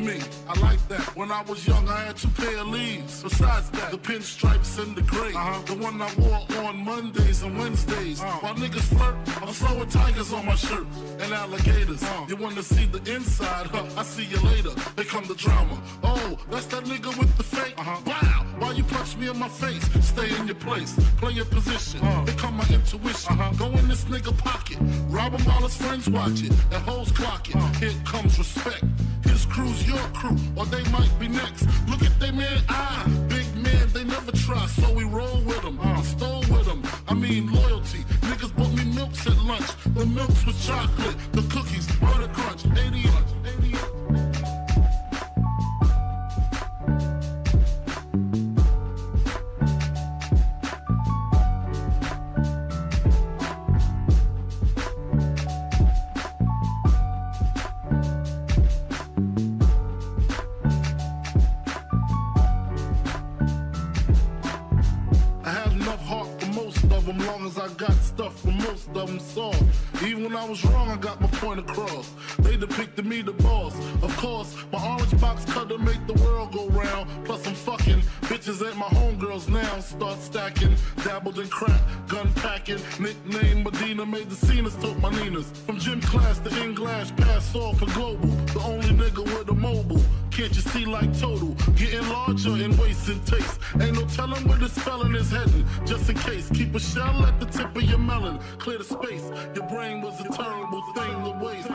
me, I like that. When I was young, I had 2 pair of leaves. Besides that, the pinstripes and the gray. The one I wore on Mondays and Wednesdays. While niggas flirt, I'm throwing tigers on my shirt and alligators. You wanna see the inside? I see you later. They come the drama. Oh, that's that nigga with the fake. Wow, why you punch me in my face? Stay in your place, play your position. They come my intuition. Go in this nigga pocket, rob him while his friends watch it. And hoes clock it. Here comes respect. His crew's your crew, or they might be next. Look at they man, big man, they never try, so we roll with them. I stole with them, I mean loyalty. Niggas bought me milks at lunch, the milks with chocolate, the cookies, butter crunch, 80 long as I got stuff for most of them soft. Even when I was wrong, I got my point across. They depicted me the boss. Of course, my orange box cutter make the world go round. Plus I'm fucking bitches ain't my homegirls now. Start stacking, dabbled in crack, gun packing. Nickname Medina, made the scenes, took my Ninas. From gym class to in-glass, pass off for global. The only nigga with a mobile. Can't you see like total? Getting larger in waist and taste. Ain't no telling where this felon is heading. Just in case, keep a shell at the tip of your melon. Clear the space. Your brain was a terrible thing to waste.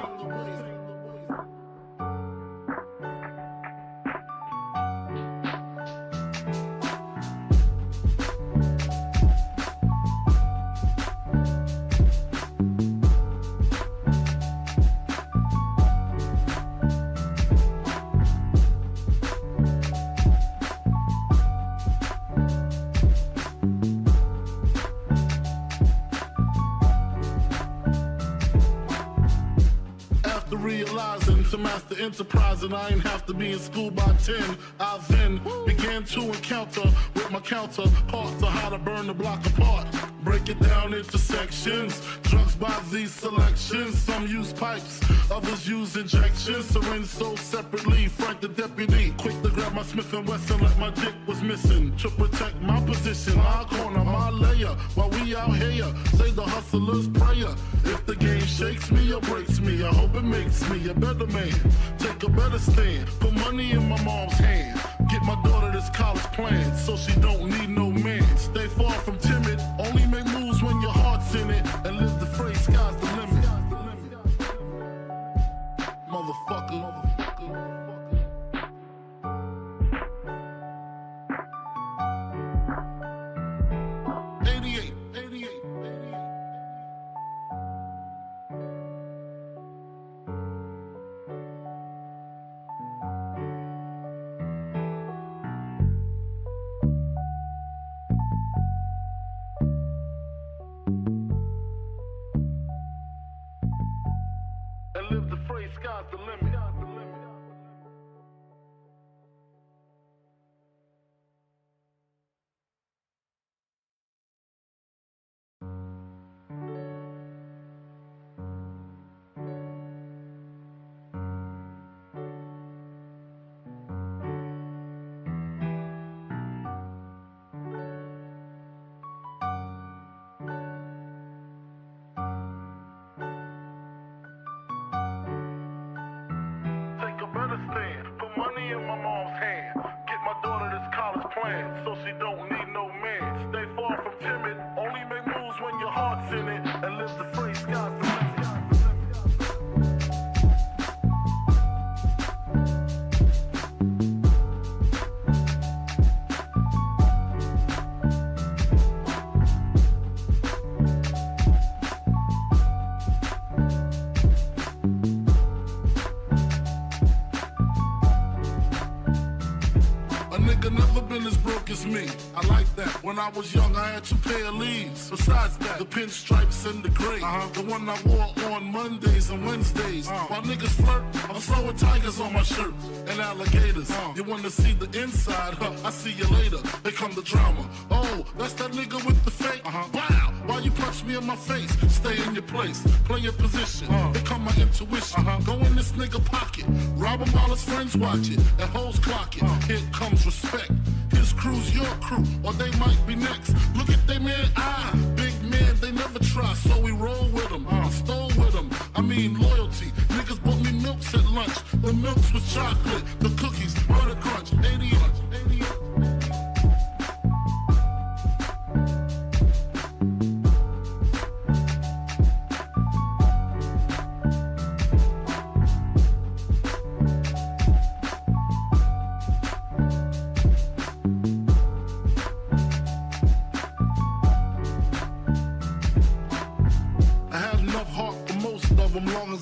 Realizing to master enterprise and I ain't have to be in school by 10. I then began to encounter with my counterparts on how to burn the block apart. Break it down into sections. Drugs by these selections. Some use pipes, others use injections. Syringe sold separately. Frank the deputy, quick to grab my Smith & Wesson like my dick was missing. To protect my position, my corner, my layer. While we out here, say the hustler's prayer. If the game shakes me or breaks me, I hope it makes me a better man. Take a better stand. Put money in my mom's hand. Get my daughter this college plan so she don't need no man. Stay far from timid. Only make moves when your heart's in it. And live the phrase, sky's the limit. Motherfucker. 88. A nigga never been as broke as me. I like that. When I was young, I had 2 pair of leaves. Besides that, the pinstripes and the gray. The one I wore on Mondays and Wednesdays. While niggas flirt, I'm throwing tigers on my shirt and alligators. You wanna see the inside? Huh? I see you later. They come the drama. Oh, that's that nigga with the fake. Wow, why you punch me in my face? Stay in your place, play your position. They come my intuition. Go in this nigga pocket, rob him while his friends watch it, and hoes clock it. Here comes respect. His crew's your crew, or they might be next. Look at they man, big man, they never try, so we roll with them. Stole with them, I mean loyalty. Niggas bought me milks at lunch. The milks with chocolate, the cookies, butter crunch, 80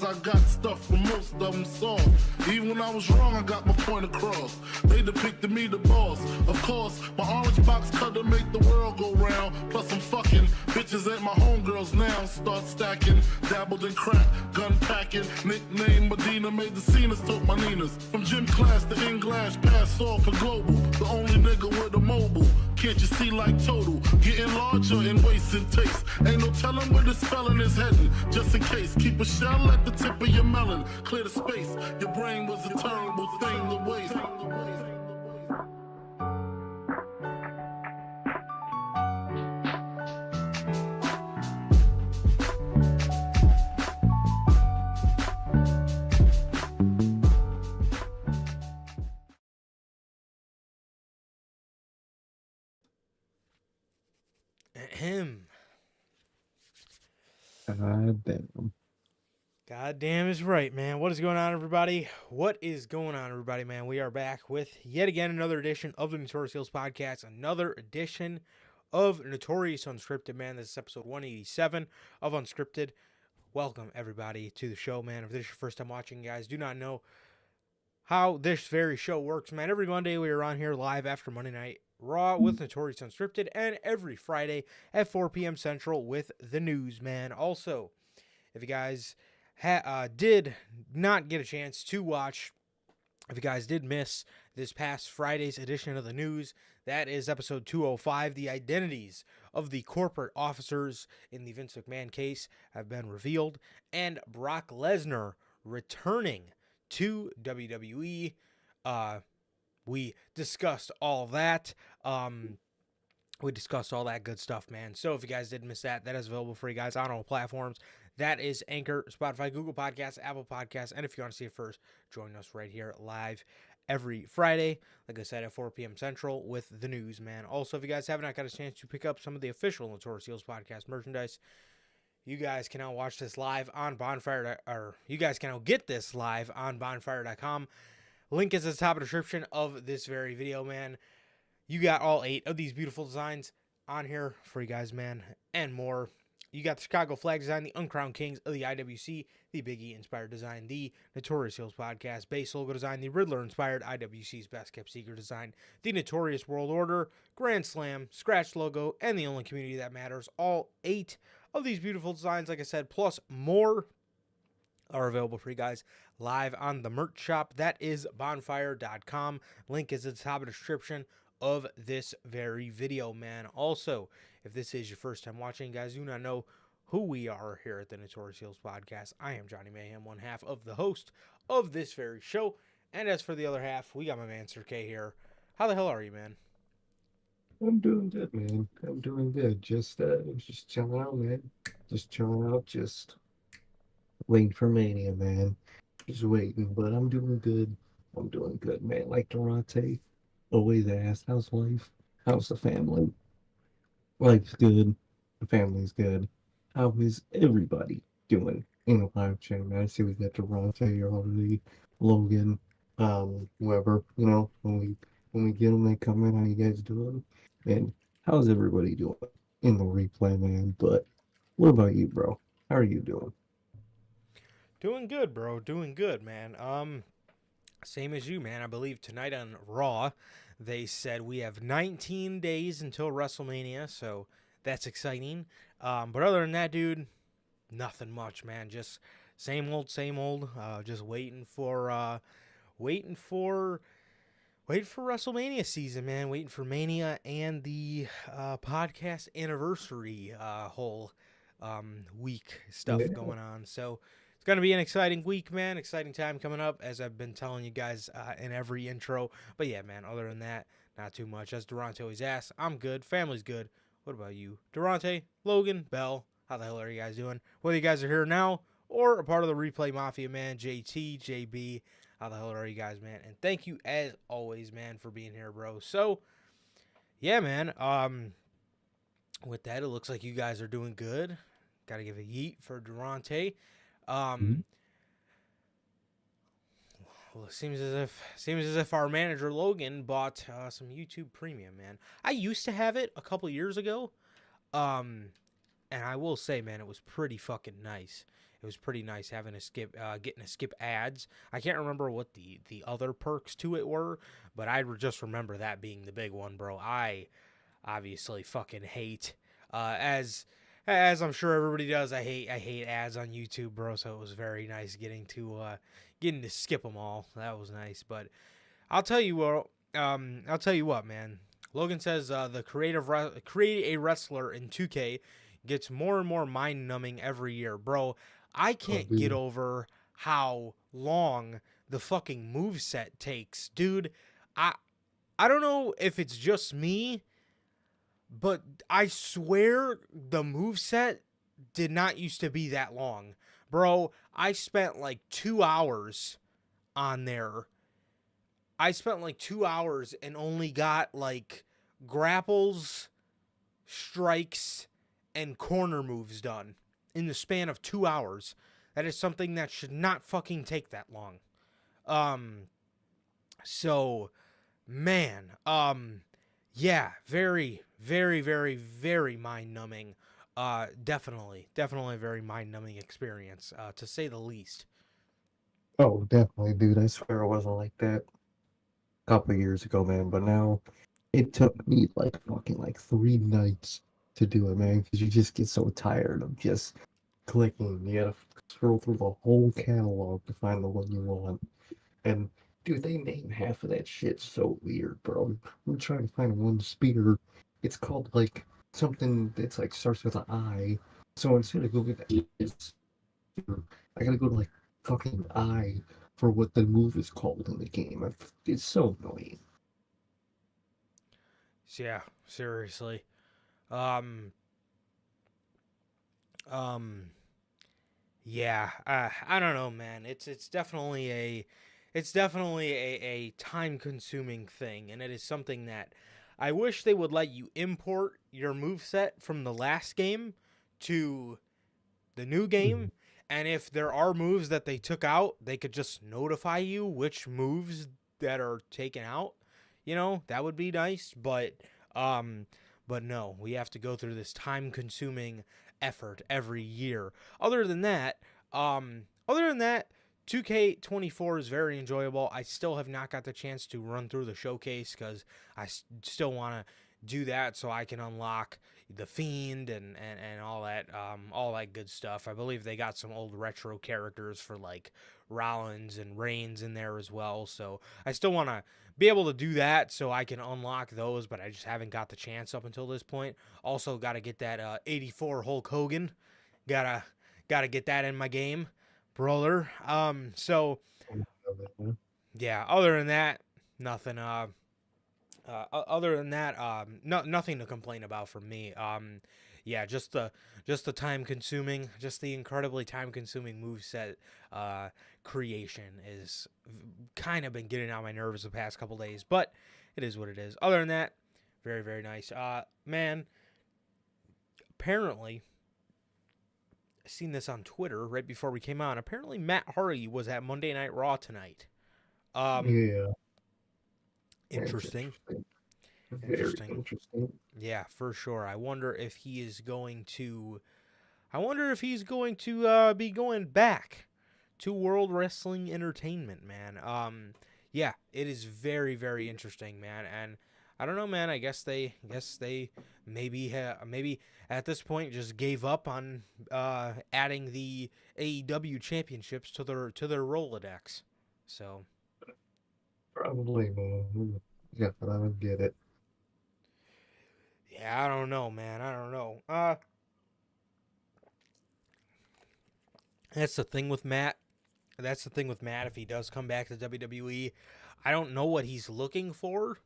I got stuff for most of them soft. Even when I was wrong, I got my point across. They depicted me the boss. Of course, my orange box cutter make the world go round. Plus I'm fucking bitches ain't my homegirls now. Start stacking, dabbled in crack, gun packing. Nickname Medina, made the scenes, took my Ninas. From gym class to English, pass off for global. The only nigga with a mobile. Can't you see like total? Getting larger in waist and taste. Ain't no telling where this spelling is heading. Just in case, keep a shell at the tip of your melon. Clear the space. Your brain was a terrible thing to waste. Him. God damn. God damn is right, man. What is going on, everybody? What is going on, everybody, man? We are back with yet again another edition of the Notorious podcast, another edition of Notorious Unscripted, man. This is episode 187 of Unscripted. Welcome, everybody, to the show, man. If this is your first time watching, guys, do not know how this very show works, man. Every Monday, we are on here live after Monday Night Raw with Notorious Unscripted, and every Friday at 4 p.m. Central with the news, man. Also, if you guys did not get a chance to watch, if you guys did miss this past Friday's edition of the news, that is episode 205. The identities of the corporate officers in the Vince McMahon case have been revealed, and Brock Lesnar returning to WWE. We discussed all that. We discussed all that good stuff, man. So if you guys did miss that, that is available for you guys on all platforms. That is Anchor, Spotify, Google Podcasts, Apple Podcasts. And if you want to see it first, join us right here live every Friday, like I said, at 4 p.m. Central with the news, man. Also, if you guys have not got a chance to pick up some of the official Notorious podcast merchandise, you guys can now watch this live on Bonfire, or you guys can now get this live on bonfire.com. Link is at the top of the description of this very video, man. You got all 8 of these beautiful designs on here for you guys, man, and more. You got the Chicago flag design, the Uncrowned Kings of the IWC, the Big E-inspired design, the Notorious Heels podcast, base logo design, the Riddler-inspired IWC's Best Kept Secret design, the Notorious World Order, Grand Slam, Scratch logo, and the only community that matters. All 8 of these beautiful designs, like I said, plus more, are available for you guys live on the merch shop. That is bonfire.com. Link is at the top of the description of this very video, man. Also, if this is your first time watching, guys, do not know who we are here at the Notorious Heels podcast. I am Johnny Mayhem, one half of the host of this very show. And as for the other half, we got my man Sir K here. How the hell are you, man? I'm doing good, man. I'm doing good. Just chilling out, man. Just chilling out, just waiting for Mania, man. Just waiting, but I'm doing good. I'm doing good, man. Like Durante always asks, how's life? How's the family? Life's good. The family's good. How is everybody doing in the live chat, man? I see we got Durante already, Logan, whoever, when we get them, they come in, how you guys doing? And how's everybody doing in the replay, man? But what about you, bro? How are you doing? Doing good, bro. Doing good, man. Same as you, man. I believe tonight on Raw, they said we have 19 days until WrestleMania, so that's exciting. But other than that, dude, nothing much, man. Just same old, same old. Just waiting for, waiting for WrestleMania season, man. Waiting for Mania and the podcast anniversary whole week stuff Yeah. going on. So it's going to be an exciting week, man. Exciting time coming up, as I've been telling you guys in every intro. But yeah, man, other than that, not too much. As Durante always asks, I'm good. Family's good. What about you? Durante, Logan, Bell, how the hell are you guys doing? Whether you guys are here now or a part of the Replay Mafia, man, JT, JB, how the hell are you guys, man? And thank you, as always, man, for being here, bro. So, yeah, man, with that, it looks like you guys are doing good. Got to give a yeet for Durante. Mhm. Well, it seems as if our manager Logan bought some YouTube Premium, man. I used to have it a couple years ago, and I will say, man, it was pretty fucking nice. It was pretty nice having getting to skip ads. I can't remember what the other perks to it were, but I just remember that being the big one, bro. I obviously fucking hate as I'm sure everybody does. I hate ads on YouTube, bro. So it was very nice getting to skip them all. That was nice. But I'll tell you what. I'll tell you what, man. Logan says the create a wrestler in 2K gets more and more mind numbing every year, bro. I Oh, can't get dude. over how long the fucking moveset takes, dude. I I don't know if it's just me, but I swear the moveset did not used to be that long. Bro, I spent like 2 hours on there. I spent like 2 hours and only got like grapples, strikes, and corner moves done in the span of 2 hours. That is something that should not fucking take that long. Um, so man, yeah, very, very, very, very mind numbing. Definitely a very mind numbing experience, to say the least. Oh, definitely, dude. I swear it wasn't like that a couple of years ago, man. But now it took me like fucking like 3 nights to do it, man. Because you just get so tired of just clicking. You gotta scroll through the whole catalog to find the one you want. And dude, they name half of that shit so weird, bro. I'm trying to find one spear. It's called like something that's like starts with an I. So instead of going to it's I gotta go to like fucking I for what the move is called in the game. It's so annoying. So yeah, seriously. Um, um, yeah. I don't know, man. It's definitely a time consuming thing, and it is something that I wish they would let you import your move set from the last game to the new Mhm. game. And if there are moves that they took out, they could just notify you which moves that are taken out. That would be nice. Um, but no, we have to go through this time-consuming effort every year. Other than that, other than that, 2K24 is very enjoyable. I still have not got the chance to run through the showcase because I still want to do that so I can unlock the Fiend and all that good stuff. I believe they got some old retro characters for like Rollins and Reigns in there as well. So I still want to be able to do that so I can unlock those, but I just haven't got the chance up until this point. Also got to get that 84 Hulk Hogan. Gotta gotta get that in my game, brother. So yeah. Other than that, nothing. Other than that, nothing to complain about from me. Yeah, just the time consuming, just the incredibly time consuming move set creation is kind of been getting on my nerves the past couple days, but it is what it is. Other than that, very very nice. Man, apparently I seen this on Twitter right before we came on. Apparently Matt Hardy was at Monday Night Raw tonight. Um, Yeah, that's interesting, interesting. Very interesting. interesting. Yeah, for sure. I wonder if he is going to. I wonder if he's going to be going back to World Wrestling Entertainment, man. yeah, it is very, very interesting, man. And I don't know, man. I guess they maybe at this point just gave up on adding the AEW championships to their Rolodex. So Probably, man. Yeah, but I don't get it. yeah, I don't know, man. I don't know. That's the thing with Matt. That's the thing with Matt. If he does come back to WWE, I don't know what he's looking for.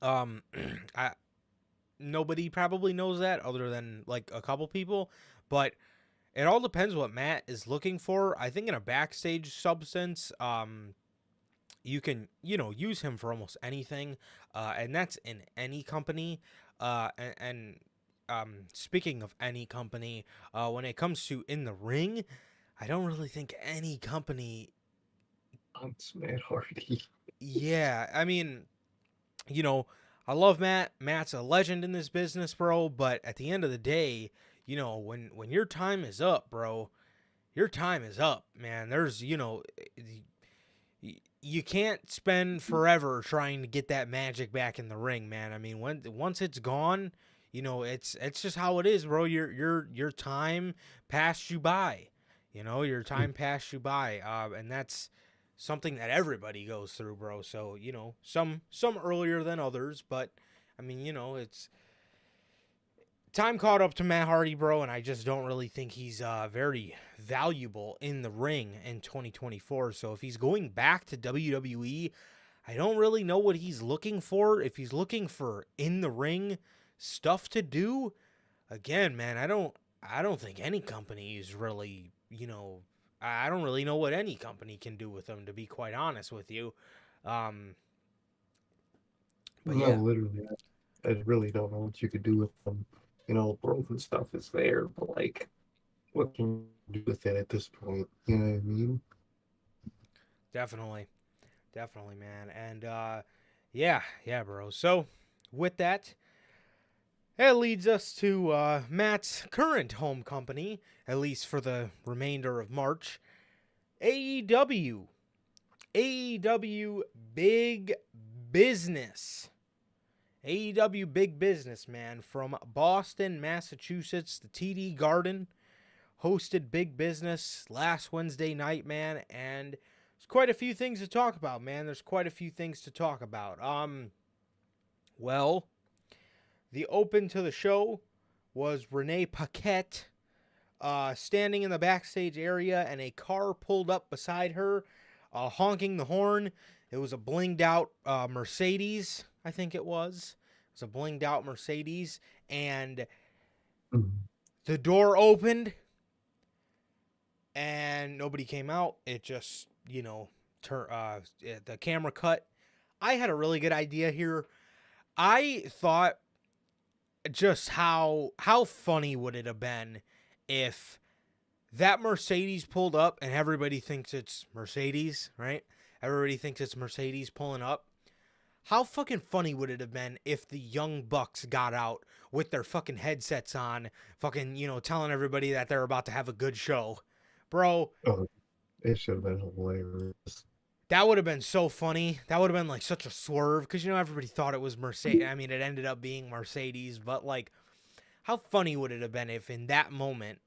Um, I nobody probably knows that other than like a couple people, but it all depends what Matt is looking for. I think in a backstage substance, you can use him for almost anything, and that's in any company. And speaking of any company, when it comes to in the ring, I don't really think any company. It's Matt Hardy. Yeah, I mean, you know, I love Matt. Matt's a legend in this business, bro. But at the end of the day, when your time is up, bro, your time is up, man. There's, you can't spend forever trying to get that magic back in the ring, man. I mean, once it's gone, it's just how it is, bro. Your time passed you by. Your time passed you by, and that's something that everybody goes through, bro. So some earlier than others, but I mean, it's time caught up to Matt Hardy, bro, and I just don't really think he's very valuable in the ring in 2024. So if he's going back to WWE, I don't really know what he's looking for. If he's looking for in the ring stuff to do, again, man, I don't think any company is really, I don't really know what any company can do with him, to be quite honest with you. Um, but No, yeah, literally, I really don't know what you could do with them. You know, growth and stuff is there, but like, what can you do with it at this point? You know what I mean? definitely. Definitely, man. And yeah, bro. So with that, that leads us to Matt's current home company, at least for the remainder of March, AEW. AEW Big Business. AEW Big Business, man. From Boston, Massachusetts, the TD Garden hosted Big Business last Wednesday night, man, and there's quite a few things to talk about, man. There's quite a few things to talk about. Well, the open to the show was Renee Paquette standing in the backstage area, and a car pulled up beside her, honking the horn. It was a blinged out Mercedes, I think it was. It was a blinged out Mercedes, and Mhm. the door opened, and nobody came out. It just, the camera cut. I had a really good idea here. I thought just how funny would it have been if that Mercedes pulled up and everybody thinks it's Mercedes, right? Everybody thinks it's Mercedes pulling up. How fucking funny would it have been if the Young Bucks got out with their fucking headsets on, fucking, telling everybody that they're about to have a good show? Bro, Oh, it should have been hilarious. that would have been so funny. That would have been like such a swerve because everybody thought it was Mercedes. I mean, it ended up being Mercedes, but like, how funny would it have been if in that moment,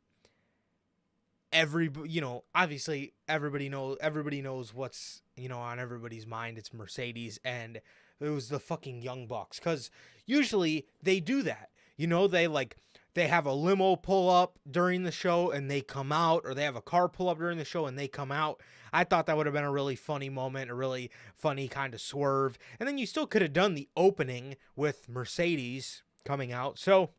obviously everybody knows what's on everybody's mind. It's Mercedes, and it was the fucking Young Bucks because usually they do that. They have a limo pull up during the show and they come out, or they have a car pull up during the show and they come out. I thought that would have been a really funny moment, a really funny kind of swerve. And then you still could have done the opening with Mercedes coming out. So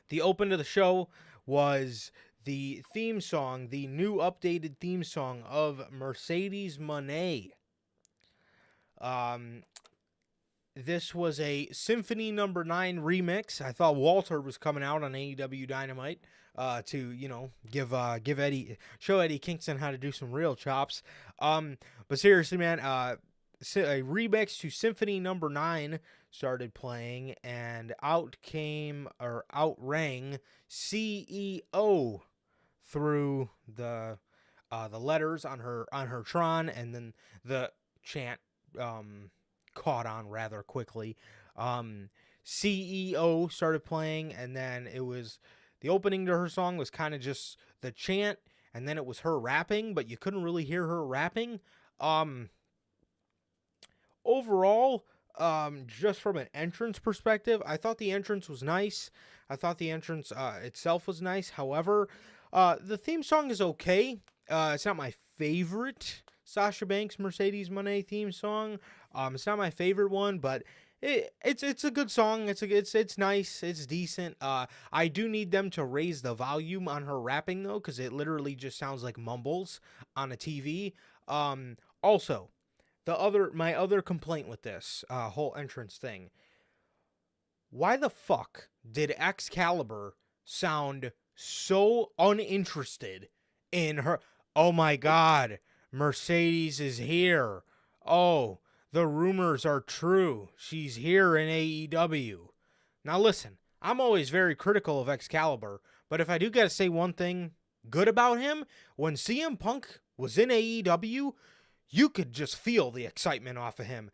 the open to the show was the theme song, the new updated theme song of Mercedes Monet. Um, this was a Symphony Number 9 remix. I thought Walter was coming out on AEW Dynamite to give Eddie Kingston how to do some real chops. But seriously, man, a remix to Symphony Number 9 started playing, and out rang CEO through the letters on her Tron, and then the chant caught on rather quickly. CEO started playing, and then it was the opening to her song was kind of just the chant, and then it was her rapping, but you couldn't really hear her rapping. Overall, just from an entrance perspective, I thought the entrance was nice. I thought the entrance itself was nice. However, the theme song is okay. It's not my favorite Sasha Banks Mercedes Moné theme song. It's not my favorite one, but it's a good song. It's nice. It's decent. I do need them to raise the volume on her rapping though, because it literally just sounds like mumbles on a TV. Also, my other complaint with this whole entrance thing. Why the fuck did Excalibur sound so uninterested in her? Oh my god, Mercedes is here. Oh, the rumors are true. She's here in AEW. Now listen, I'm always very critical of Excalibur, but if I do gotta say one thing good about him, when CM Punk was in AEW, you could just feel the excitement off of him.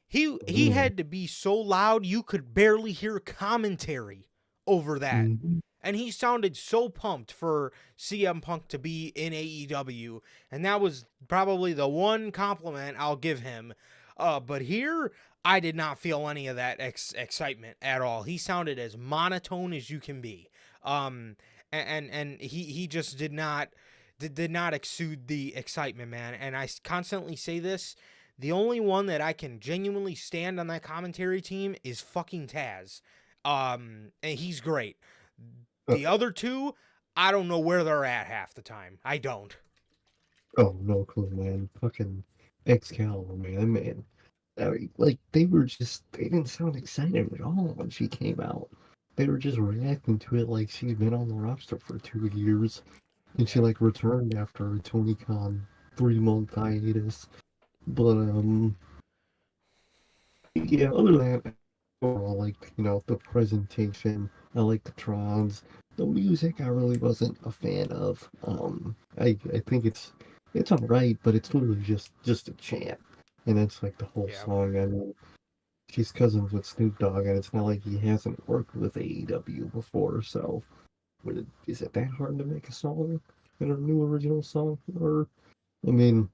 He had to be so loud you could barely hear commentary over that. Mm-hmm. And he sounded so pumped for CM Punk to be in AEW, and that was probably the one compliment I'll give him. But here, I did not feel any of that excitement at all. He sounded as monotone as you can be. And he just did not exude the excitement, man. And I constantly say this. The only one that I can genuinely stand on that commentary team is fucking Taz. And he's great. The other two, I don't know where they're at half the time. I don't. Oh, no clue, man. Fucking Excalibur, man. Like, they didn't sound excited at all when she came out. They were just reacting to it like she's been on the roster for 2 years. And she, Yeah. like, returned after a Tony Khan 3-month hiatus. But, yeah, other than that, overall, like, the presentation, I like the Trons. The music, I really wasn't a fan of. I think it's alright, but it's literally just a chant, and that's like the whole Yeah. song. I mean, she's cousins with Snoop Dogg, and it's not like he hasn't worked with AEW before. So, is it that hard to make a song in a new original song? Or, I mean,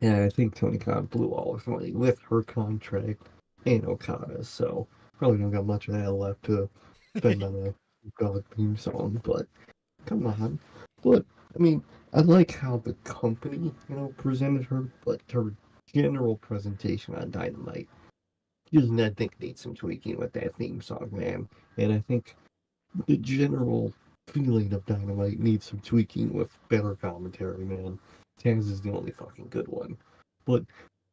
yeah, I think Tony Khan blew all his money with her contract and Okada, so probably don't got much of that left to spend on a God theme song. But come on, but I mean, I like how the company, presented her, but her general presentation on Dynamite. Just I think needs some tweaking with that theme song, man. And I think the general feeling of Dynamite needs some tweaking with better commentary, man. Taz is the only fucking good one. But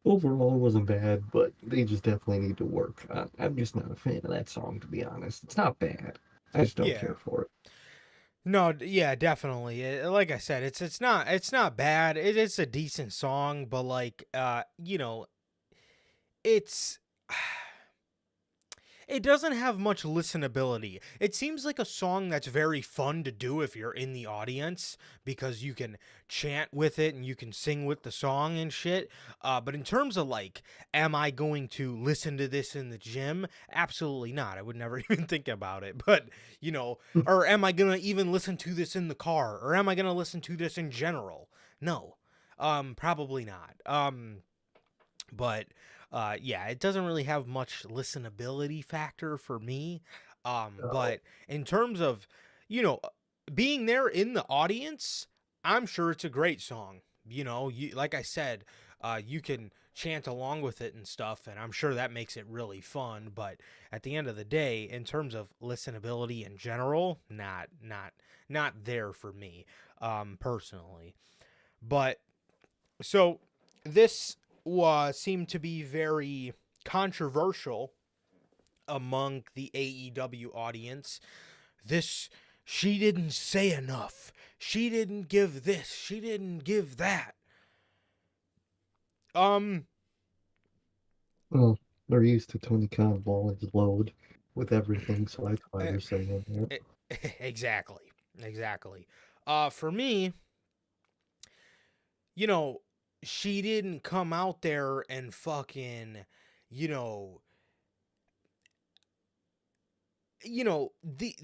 overall, it wasn't bad, but they just definitely need to work. I'm just not a fan of that song, to be honest. It's not bad. I just don't Yeah. care for it. No, yeah, definitely. Like I said, it's not bad. It's a decent song, but like it's it doesn't have much listenability. It seems like a song that's very fun to do if you're in the audience because you can chant with it and you can sing with the song and shit. But in terms of like, am I going to listen to this in the gym? Absolutely not. I would never even think about it. But, or am I going to even listen to this in the car? Or am I going to listen to this in general? No. Probably not. But yeah, it doesn't really have much listenability factor for me. Oh, But in terms of, you know, being there in the audience, I'm sure it's a great song. Like I said, you can chant along with it and stuff, and I'm sure that makes it really fun. But at the end of the day, in terms of listenability in general, not there for me, personally. But so this seemed to be very controversial among the AEW audience. This, she didn't say enough. She didn't give this. She didn't give that. Um, well, they're used to Tony Khan blowing his load with everything, so that's why eh, they're saying that. exactly. For me, you know, she didn't come out there and fucking, you know, the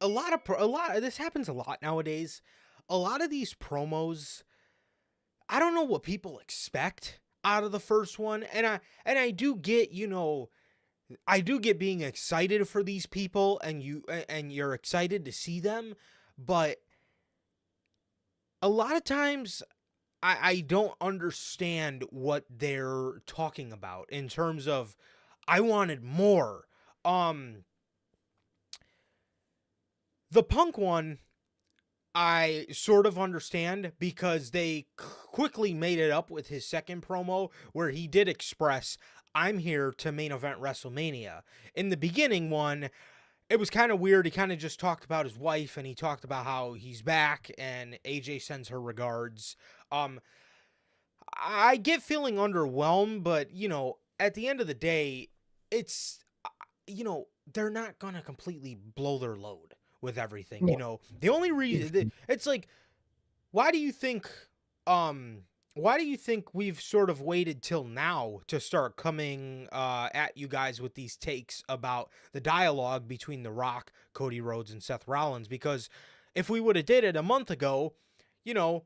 a lot this happens a lot nowadays. A lot of these promos, I don't know what people expect out of the first one, and I do get, I do get being excited for these people, and you're excited to see them, but a lot of times I don't understand what they're talking about in terms of I wanted more. Um the Punk one I sort of understand because they quickly made it up with his second promo where he did express, I'm here to main event WrestleMania. In the beginning one, it was kind of weird. He kind of just talked about his wife and he talked about how he's back and AJ sends her regards. Um, I get feeling underwhelmed, but, at the end of the day, it's, they're not going to completely blow their load with everything. Yeah. The only reason it's like, why do you think why do you think we've sort of waited till now to start coming at you guys with these takes about the dialogue between The Rock, Cody Rhodes, and Seth Rollins? Because if we would have did it a month ago, you know,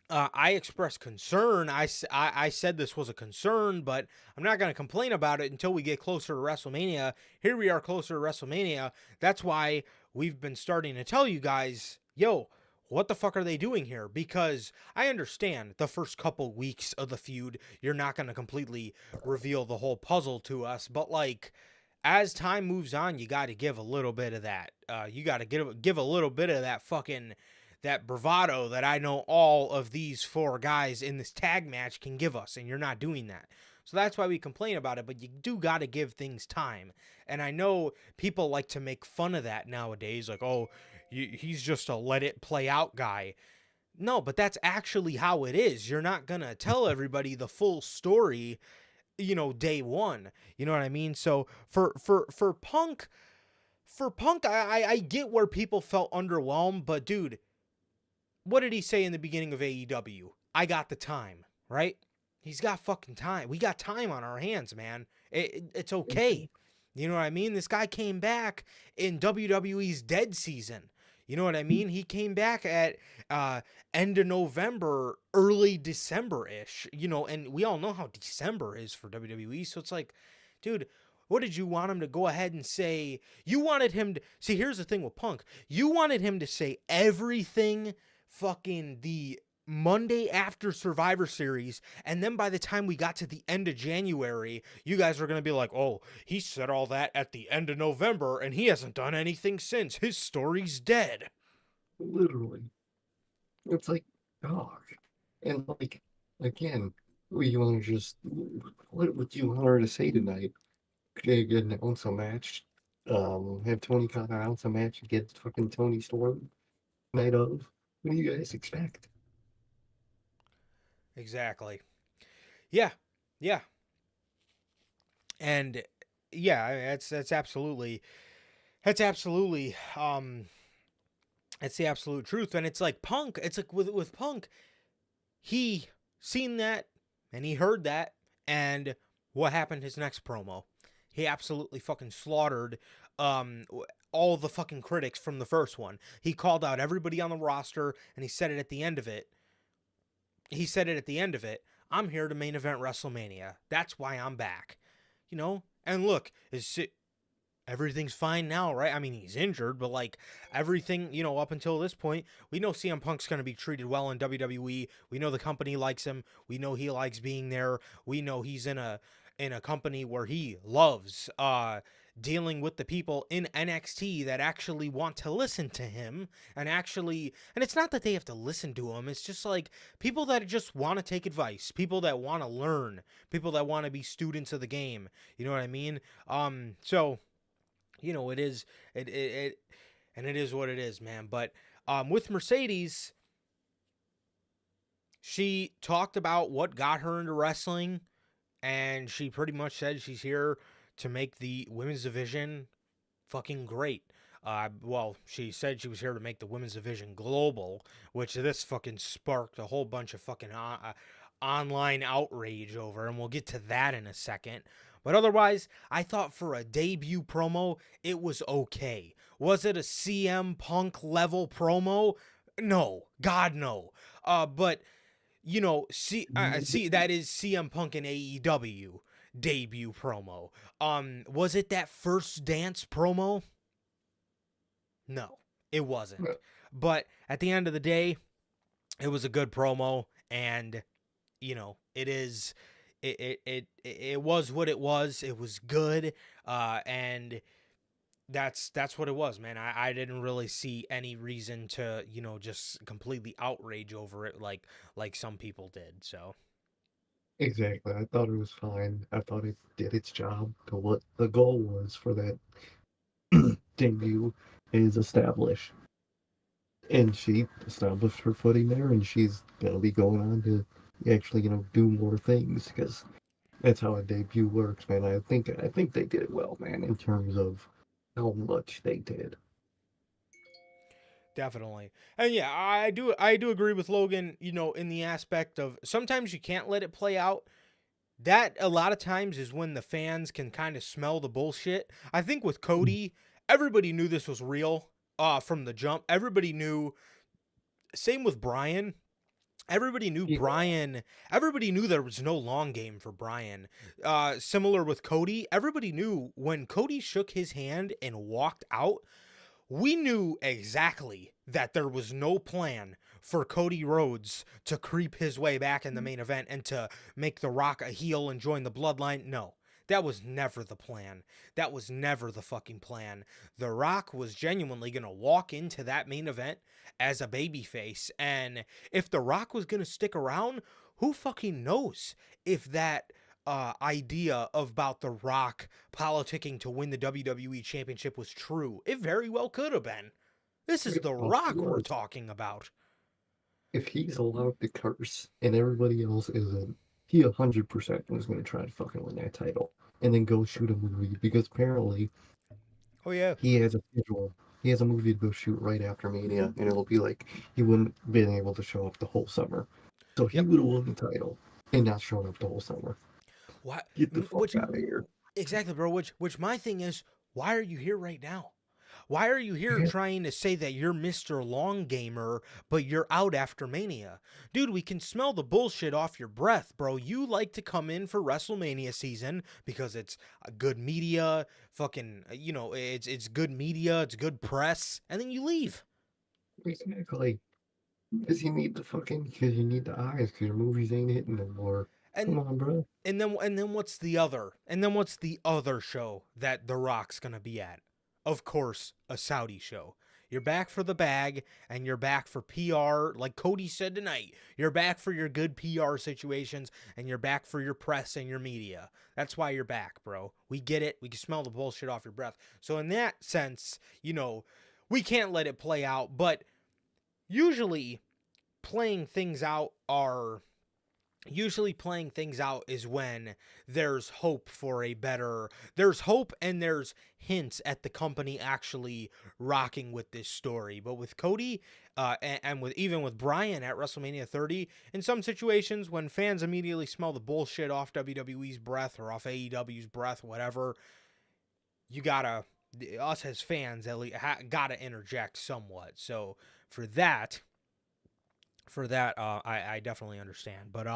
I expressed concern. I said this was a concern, but I'm not going to complain about it until we get closer to WrestleMania. Here we are closer to WrestleMania. That's why we've been starting to tell you guys, yo, what the fuck are they doing here? Because I understand the first couple weeks of the feud, you're not going to completely reveal the whole puzzle to us, but like as time moves on, you got to give a little bit of that. You got to give a little bit of that fucking that bravado that I know all of these four guys in this tag match can give us, and you're not doing that. So that's why we complain about it, but you do got to give things time. And I know people like to make fun of that nowadays, like, oh, he's just a let it play out guy. No, but that's actually how it is. You're not going to tell everybody the full story, day one. You know what I mean? So for Punk, I get where people felt underwhelmed, but dude, what did he say in the beginning of AEW? I got the time, right? He's got fucking time. We got time on our hands, man. It's okay. You know what I mean? This guy came back in WWE's dead season. You know what I mean? He came back at end of November, early December-ish. And we all know how December is for WWE. So it's like, dude, what did you want him to go ahead and say? You wanted him to... See, here's the thing with Punk. You wanted him to say everything fucking the Monday after Survivor Series, and then by the time we got to the end of January, you guys are going to be like, oh, he said all that at the end of November, and he hasn't done anything since. His story's dead. Literally. It's like, dog. And like, again, we want to just, what would you want her to say tonight? Could announce a match? Have Tony Khan announce a match against fucking Tony Storm night of? What do you guys expect? Exactly. Yeah. And yeah, that's absolutely that's the absolute truth. And it's like Punk, it's like with Punk, he seen that and he heard that, and what happened his next promo? He absolutely fucking slaughtered all the fucking critics from the first one. He called out everybody on the roster, and he said it at the end of it. I'm here to main event WrestleMania. That's why I'm back. And look, everything's fine now, right? I mean, he's injured, but like everything, up until this point, we know CM Punk's going to be treated well in WWE. We know the company likes him. We know he likes being there. We know he's in a company where he loves dealing with the people in NXT that actually want to listen to him and it's not that they have to listen to him. It's just like people that just want to take advice, people that want to learn, people that want to be students of the game. You know what I mean? So, it is, and it is what it is, man. But, with Mercedes, she talked about what got her into wrestling, and she pretty much said she's here to make the women's division fucking great. Well, she said she was here to make the women's division global, which this fucking sparked a whole bunch of fucking online outrage over, and we'll get to that in a second. But otherwise, I thought for a debut promo, it was okay. Was it a CM Punk level promo? No, God no. But see that is CM Punk in AEW debut promo. Was it that first dance promo? No, it wasn't. But at the end of the day, it was a good promo, and it was what it was. It was good, and that's what it was, man. I didn't really see any reason to just completely outrage over it like some people did. So Exactly. I thought it was fine. I thought it did its job to what the goal was for that debut is established. And she established her footing there, and she's gonna be going on to actually, do more things because that's how a debut works, man. I think they did it well, man, in terms of how much they did. definitely. And yeah, I do agree with Logan, in the aspect of sometimes you can't let it play out. That a lot of times is when the fans can kind of smell the bullshit. I think with Cody, everybody knew this was real from the jump. Everybody knew. Same with Brian. Everybody knew Yeah, Brian. Everybody knew there was no long game for Brian. Similar with Cody. Everybody knew when Cody shook his hand and walked out, we knew exactly that there was no plan for Cody Rhodes to creep his way back in the main event and to make The Rock a heel and join the bloodline. No, that was never the plan. That was never the fucking plan. The Rock was genuinely going to walk into that main event as a babyface. And if The Rock was going to stick around, who fucking knows if that idea about The Rock politicking to win the WWE Championship was true. It very well could have been. This is it The possibly Rock we're was. talking about. If he's allowed to curse and everybody else isn't, he 100% was going to try to fucking win that title and then go shoot a movie because apparently Oh, yeah. he has a schedule. He has a movie to go shoot right after Mania, and it'll be like he wouldn't been able to show up the whole summer. So he Yep. would have won the title and not shown up the whole summer. What? Get the fuck Which, out of here. exactly, bro. Which my thing is, why are you here right now? Why are you here Yeah, trying to say that you're Mr. Long Gamer, but you're out after Mania? Dude, we can smell the bullshit off your breath, bro. You like to come in for WrestleMania season because it's good media, fucking, it's good media, it's good press, and then you leave. exactly. Because you need the eyes, because your movies ain't hitting no more. And Come on, bro. and then what's the other? And then what's the other show that The Rock's gonna be at? Of course, a Saudi show. You're back for the bag, and you're back for PR. Like Cody said tonight, you're back for your good PR situations, and you're back for your press and your media. That's why you're back, bro. We get it. We can smell the bullshit off your breath. So in that sense, we can't let it play out. But usually, playing things out are usually playing things out is when there's hope and there's hints at the company actually rocking with this story. But with Cody and with even with Brian at WrestleMania 30, in some situations when fans immediately smell the bullshit off WWE's breath or off AEW's breath, whatever, you gotta, us as fans at least gotta interject somewhat. So for that, I definitely understand. But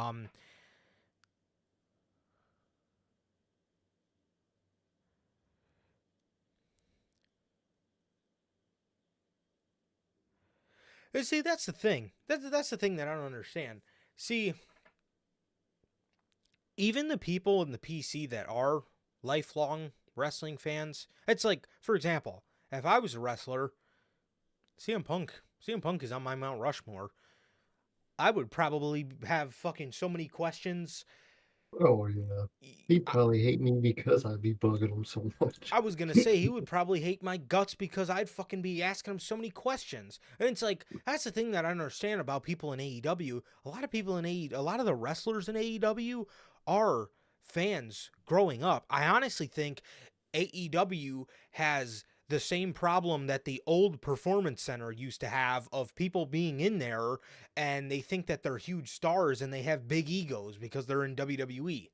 see, that's the thing. That's the thing that I don't understand. See, even the people in the PC that are lifelong wrestling fans, it's like, for example, if I was a wrestler, CM Punk is on my Mount Rushmore. I would probably have fucking so many questions. Oh, yeah. He'd probably hate me because I'd be bugging him so much. I was gonna say he would probably hate my guts because I'd fucking be asking him so many questions. And it's like that's the thing that I understand about people in AEW. A lot of people in AEW, a lot of the wrestlers in AEW are fans growing up. I honestly think AEW has the same problem that the old performance center used to have of people being in there and they think that they're huge stars and they have big egos because they're in WWE.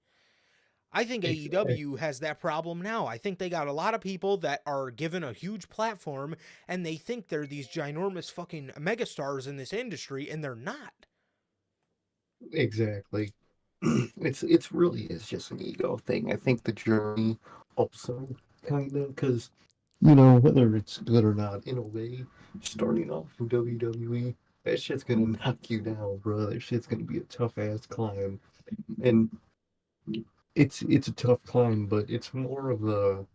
I think Exactly. AEW has that problem now. I think they got a lot of people that are given a huge platform and they think they're these ginormous fucking megastars in this industry and they're not. Exactly. It's really is just an ego thing. I think the journey also kind of because whether it's good or not, in a way, starting off in WWE, that shit's gonna knock you down, bro. That shit's gonna be a tough ass climb, and it's a tough climb, but it's more of a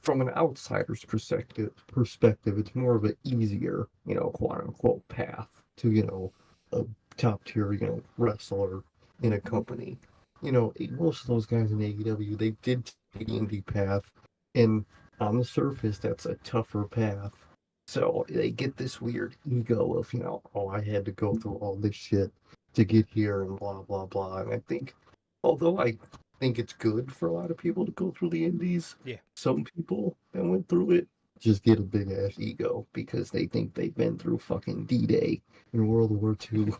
from an outsider's perspective, it's more of an easier, quote unquote path to, a top tier, wrestler in a company. Most of those guys in AEW, they did take the indie path, and on the surface, that's a tougher path. So they get this weird ego of, oh, I had to go through all this shit to get here and blah blah blah. And I think, although I think it's good for a lot of people to go through the indies, Yeah. some people that went through it just get a big ass ego because they think they've been through fucking D-Day in World War II.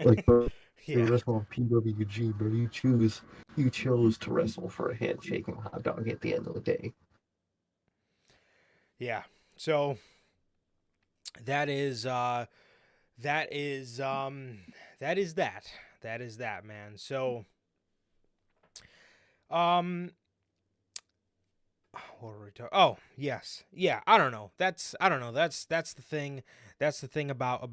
Like, bro, you Yeah. wrestle on PWG, bro. You chose to wrestle for a handshake and a hot dog at the end of the day. Yeah. So that is that is that is that. That is that, man. So um what were we talking? Oh, yes. Yeah, I don't know. I don't know. That's the thing. That's the thing about,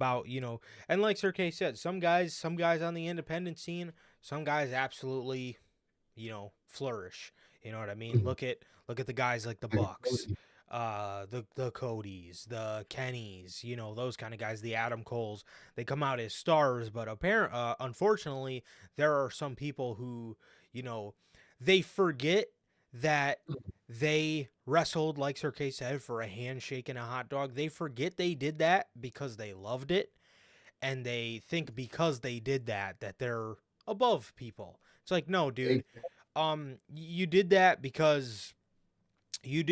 and like Sir K said, some guys on the independent scene, some guys absolutely, flourish. You know what I mean? Mhm. Look at the guys like the Like Bucks, Cody. the Codys, the Kennys, those kind of guys, the Adam Coles. They come out as stars, but unfortunately, there are some people who, you know, they forget that they wrestled, like Sir K said, for a handshake and a hot dog. They forget they did that because they loved it, and they think because they did that that they're above people. It's like, no, dude. You did that because you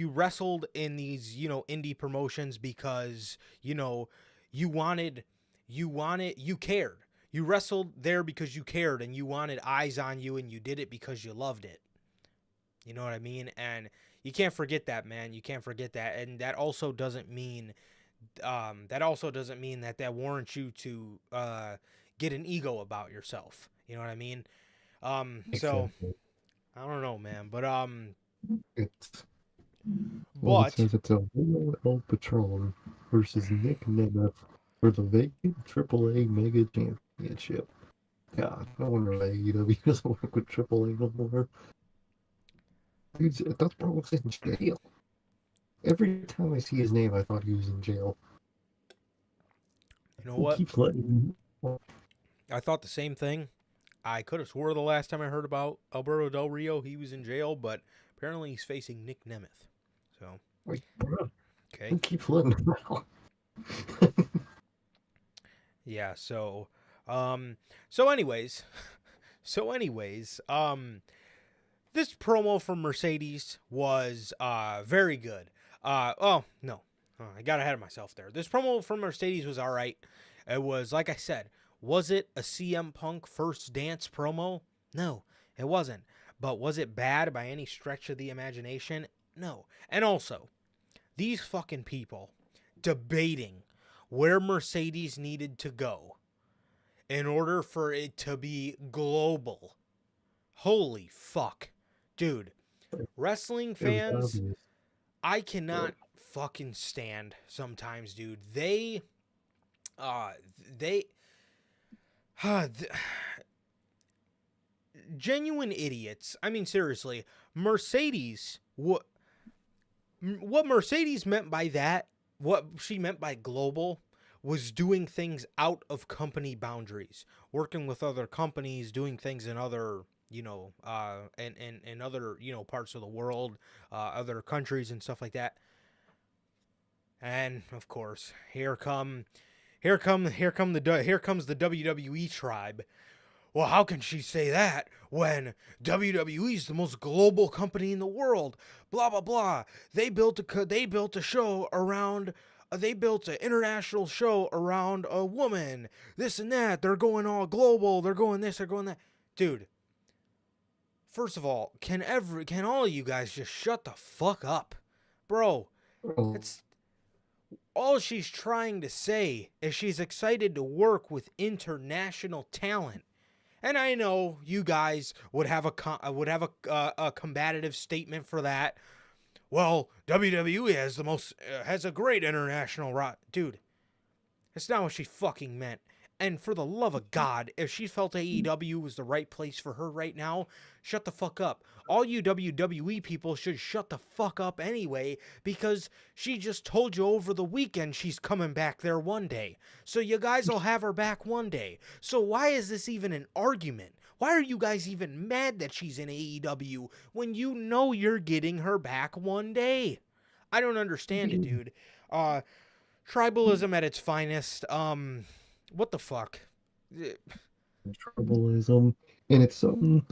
wrestled in these, indie promotions because, you wanted you cared. You wrestled there because you cared and you wanted eyes on you, and you did it because you loved it. You know what I mean? And you can't forget that, man. You can't forget that. And that also doesn't mean that warrants you to get an ego about yourself. You know what I mean? So Exactly. I don't know, man, but It's well, it but says it's a Willow El Patron versus Nick Nemeth for the vacant AAA Mega Championship. God, no wonder why AEW doesn't work with AAA no more. Dude, that bro was in jail. Every time I see his name, I thought he was in jail. you know Who what? keeps letting him? I thought the same thing. I could have swore the last time I heard about Alberto Del Rio, he was in jail, but apparently he's facing Nick Nemeth. So, Like, bro, okay. who keeps letting him out? Yeah, um so anyways, this promo from Mercedes was very good. Oh, no. I got ahead of myself there. This promo from Mercedes was all right. It was, like I said, was it a CM Punk first dance promo? No, it wasn't. But was it bad by any stretch of the imagination? No. And also, these fucking people debating where Mercedes needed to go in order for it to be global. Holy fuck. Dude, wrestling It was fans, obvious. I But cannot fucking stand sometimes, dude. Uh, they, uh, th- genuine idiots. I mean, seriously, Mercedes, what Mercedes meant by that, what she meant by global, was doing things out of company boundaries, working with other companies, doing things in other, in other, parts of the world, other countries and stuff like that. And of course, here comes the WWE tribe well, how can she say that when WWE is the most global company in the world? Blah blah blah. They built a show around. They built an international show around a woman. This and that. They're going all global. They're going this. They're going that. Dude, first of all, can all of you guys just shut the fuck up, bro? Oh, It's all she's trying to say is she's excited to work with international talent. And I know you guys would have a combative statement for that. Well, WWE has a great international dude. That's not what she fucking meant. And for the love of God, if she felt AEW was the right place for her right now, shut the fuck up. All you WWE people should shut the fuck up anyway, because she just told you over the weekend she's coming back there one day. So you guys will have her back one day. So why is this even an argument? Why are you guys even mad that she's in AEW when you know you're getting her back one day? I don't understand it, dude. Tribalism at its finest. What the fuck? tribalism, and it's something,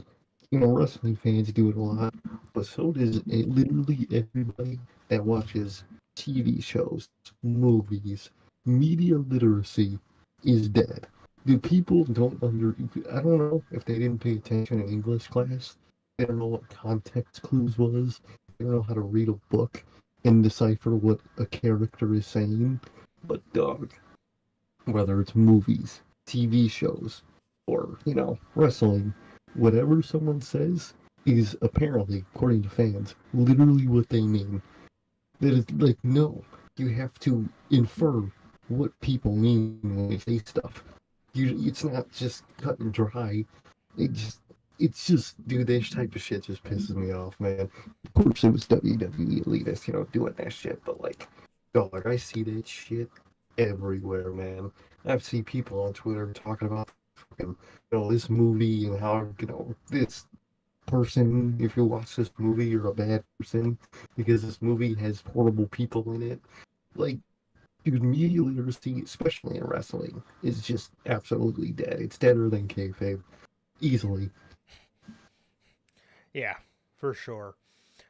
wrestling fans do it a lot, but so does literally everybody that watches TV shows, movies. Media literacy is dead. The people don't I don't know if they didn't pay attention in English class. They don't know what context clues was. They don't know how to read a book and decipher what a character is saying. But dog, whether it's movies, TV shows, or, wrestling, whatever someone says is apparently, according to fans, literally what they mean. That is like, no, you have to infer what people mean when they say stuff. It's not just cut and dry. It's just, dude, this type of shit just pisses me off, man. Of course, it was WWE elitists, doing that shit, but like, dog, I see that shit everywhere, man. I've seen people on Twitter talking about fucking, this movie and how, this person, if you watch this movie, you're a bad person because this movie has horrible people in it. Like, dude, media literacy, especially in wrestling, is just absolutely dead. It's deader than kayfabe, easily. Yeah, for sure.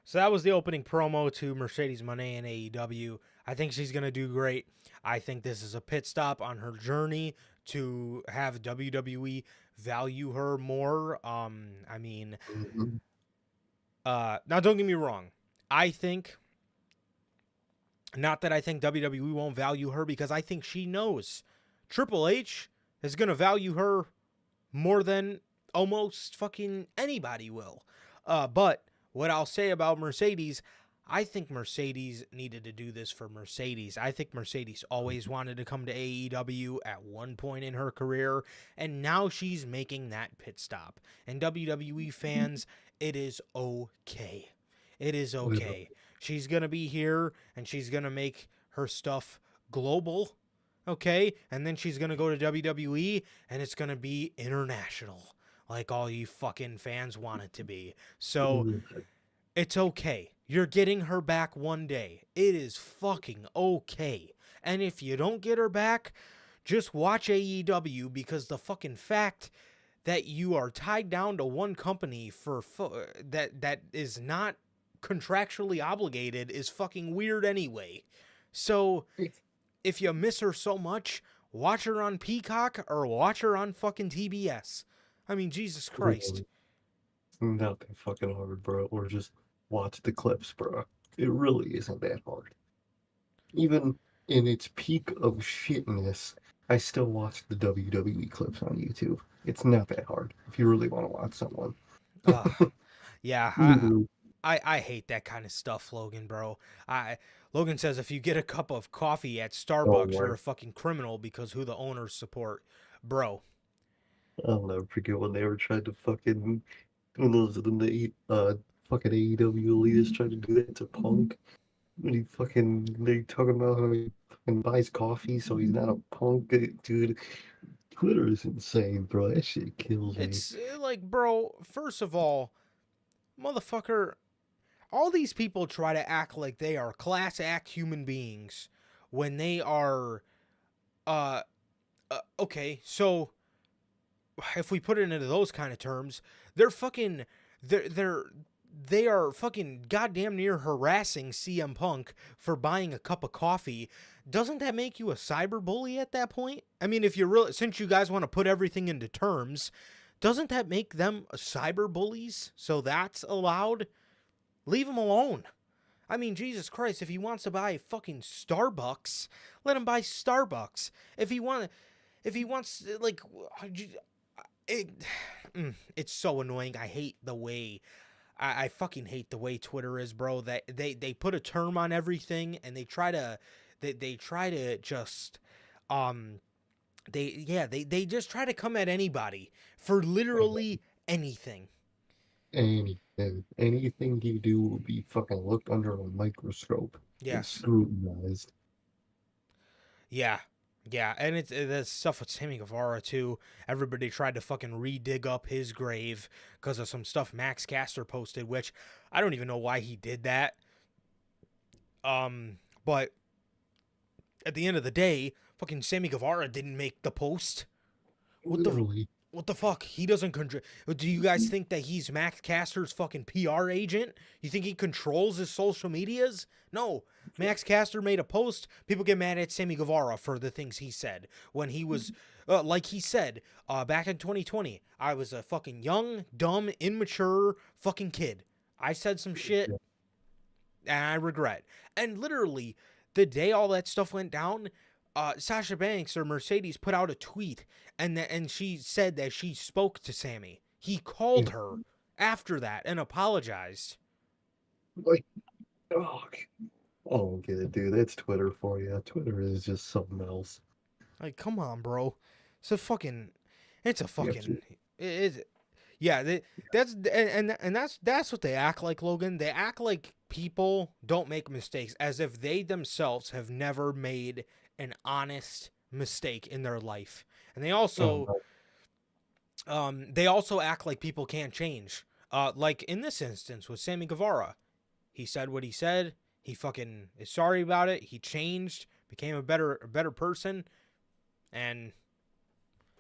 So that was the opening promo to Mercedes Moné in AEW. I think she's going to do great. I think this is a pit stop on her journey to have WWE value her more. Mhm. Now don't get me wrong. I think, not that I think WWE won't value her, because I think she knows Triple H is going to value her more than almost fucking anybody will. But what I'll say about Mercedes, I think Mercedes needed to do this for Mercedes. I think Mercedes always wanted to come to AEW at one point in her career, and now she's making that pit stop. And WWE fans, it is okay. It is okay. She's going to be here, and she's going to make her stuff global, okay? And then she's going to go to WWE, and it's going to be international, like all you fucking fans want it to be. So it's okay. You're getting her back one day. It is fucking okay. And if you don't get her back, just watch AEW, because the fucking fact that you are tied down to one company for that is not contractually obligated is fucking weird anyway. So if you miss her so much, watch her on Peacock or watch her on fucking TBS. I mean, Jesus Christ. Not that fucking hard, bro. Or just watch the clips, bro. It really isn't that hard. Even in its peak of shitness, I still watch the WWE clips on YouTube. It's not that hard if you really want to watch someone. Uh, yeah, Literally. I hate that kind of stuff, Logan, bro. Logan says if you get a cup of coffee at Oh Starbucks, my. you're a fucking criminal because who the owners support. Bro, I'll never forget when they were trying to fucking when the fucking AEW elitists tried to do that to Punk. When they talking about how he fucking buys coffee so he's not a punk, dude. Twitter is insane, bro. That shit kills me. it's like, bro, first of all, motherfucker, all these people try to act like they are class act human beings when they are, okay, so if we put it into those kind of terms, they're fucking, they are fucking goddamn near harassing CM Punk for buying a cup of coffee. Doesn't that make you a cyberbully at that point? I mean, if you're really, since you guys want to put everything into terms, doesn't that make them cyberbullies? So that's allowed? Leave him alone. I mean, Jesus Christ, if he wants to buy fucking Starbucks, let him buy Starbucks. If he wants, like, it, it's so annoying. I hate the way, I fucking hate the way Twitter is, bro. That they put a term on everything, and they try to just, they just try to come at anybody for literally anything. Anything you do will be fucking looked under a microscope and Yes. scrutinized. Yeah. Yeah, and it's that stuff with Sammy Guevara too. Everybody tried to fucking re-dig up his grave because of some stuff Max Caster posted, which I don't even know why he did that. But at the end of the day, fucking Sammy Guevara didn't make the post. Literally. What the fuck? He doesn't control. Do you guys think that he's Max Caster's fucking PR agent? You think he controls his social medias? No. Max Caster made a post. People get mad at Sammy Guevara for the things he said when he was, like he said, back in 2020, I was a fucking young, dumb, immature fucking kid. I said some shit and I regret. And literally, the day all that stuff went down, Sasha Banks or Mercedes put out a tweet and she said that she spoke to Sammy. He called her after that and apologized. Like, oh, I don't get it, dude. That's Twitter for you. Twitter is just something else. Like, come on, bro. It's a fucking, yeah. That's what they act like, Logan. They act like people don't make mistakes, as if they themselves have never made an honest mistake in their life. And they also act like people can't change. Like in this instance with Sammy Guevara, he said what he said. He fucking is sorry about it. He changed, became a better person. And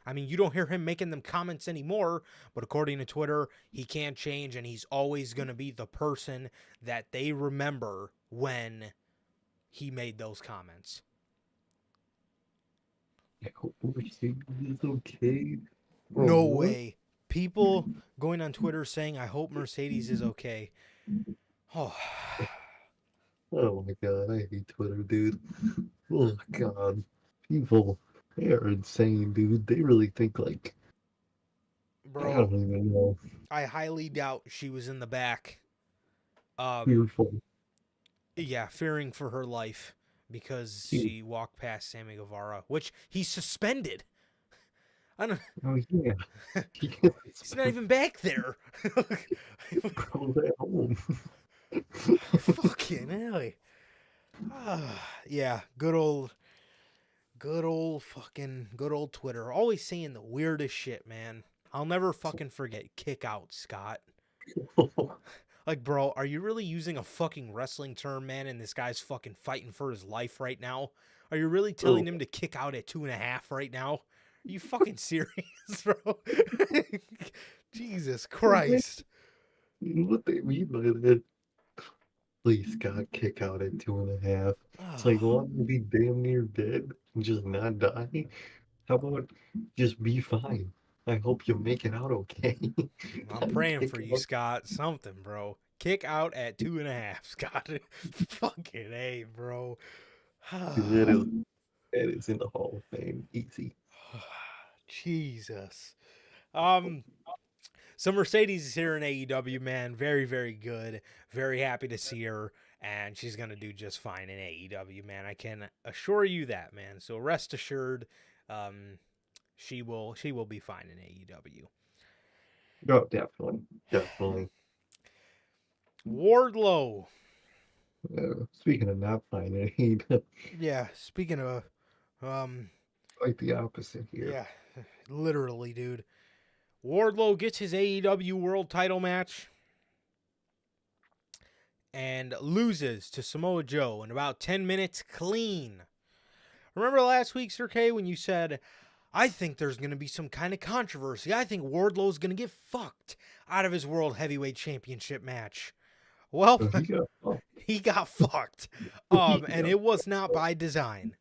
I mean, you don't hear him making them comments anymore, but according to Twitter, he can't change, and he's always going to be the person that they remember when he made those comments. I hope Mercedes is okay. Bro, No what? way. People going on Twitter saying, I hope Mercedes is okay. Oh, Oh my god, I hate Twitter, dude. Oh god. People, they are insane, dude. They really think like, I bro, don't even know. I highly doubt she was in the back. Fearful. Yeah, fearing for her life because Dude. she walked past Sammy Guevara, which he's suspended. I don't. Oh yeah. He's not even back there. Bro, at home. Fucking hell. Yeah, good old Twitter. Always saying the weirdest shit, man. I'll never fucking forget kick out, Scott. Like, bro, are you really using a fucking wrestling term, man, and this guy's fucking fighting for his life right now? Are you really telling him to kick out at 2.5 right now? Are you fucking serious, bro? Jesus Christ. What they mean by that? Please, God, kick out at 2.5. It's like, want to be damn near dead and just not die? How about just be fine? I hope you make it out okay. I'm praying Kick for you, out. Scott. Something, bro. Kick out at 2.5, Scott. Fucking A, bro. That is in the Hall of Fame. Easy. Jesus. So Mercedes is here in AEW, man. Very, very good. Very happy to see her, and she's gonna do just fine in AEW, man. I can assure you that, man. So rest assured, she will be fine in AEW. Oh, definitely. Wardlow. Speaking of not finding, he Yeah, speaking of, quite the opposite here. yeah, literally, dude. Wardlow gets his AEW World Title match and loses to Samoa Joe in about 10 minutes clean. Remember last week, Sir K, when you said, I think there's going to be some kind of controversy. I think Wardlow's going to get fucked out of his World Heavyweight Championship match. Well, He got fucked. he got fucked. He And got it was not by design.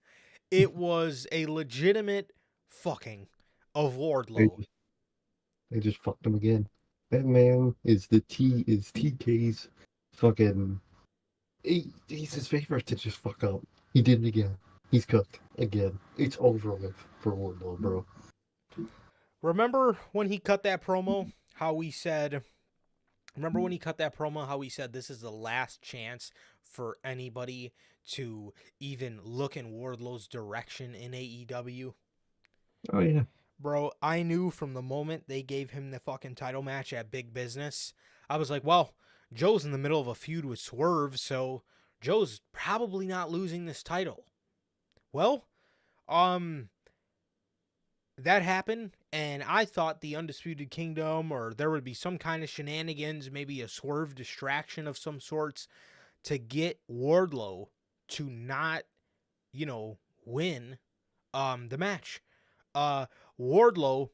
It was a legitimate fucking of They Wardlow. just, they just fucked him again. That man is TK's fucking. He's his favorite to just fuck up. He did it again. He's cooked again. It's over with for Wardlow, bro. Remember when he cut that promo? How he said, remember when he cut that promo? How he said this is the last chance for anybody to even look in Wardlow's direction in AEW? Oh yeah. Bro, I knew from the moment they gave him the fucking title match at Big Business, I was like, well, Joe's in the middle of a feud with Swerve, so Joe's probably not losing this title. Well, that happened, and I thought the Undisputed Kingdom, or there would be some kind of shenanigans, maybe a Swerve distraction of some sorts to get Wardlow to not, win the match. Wardlow,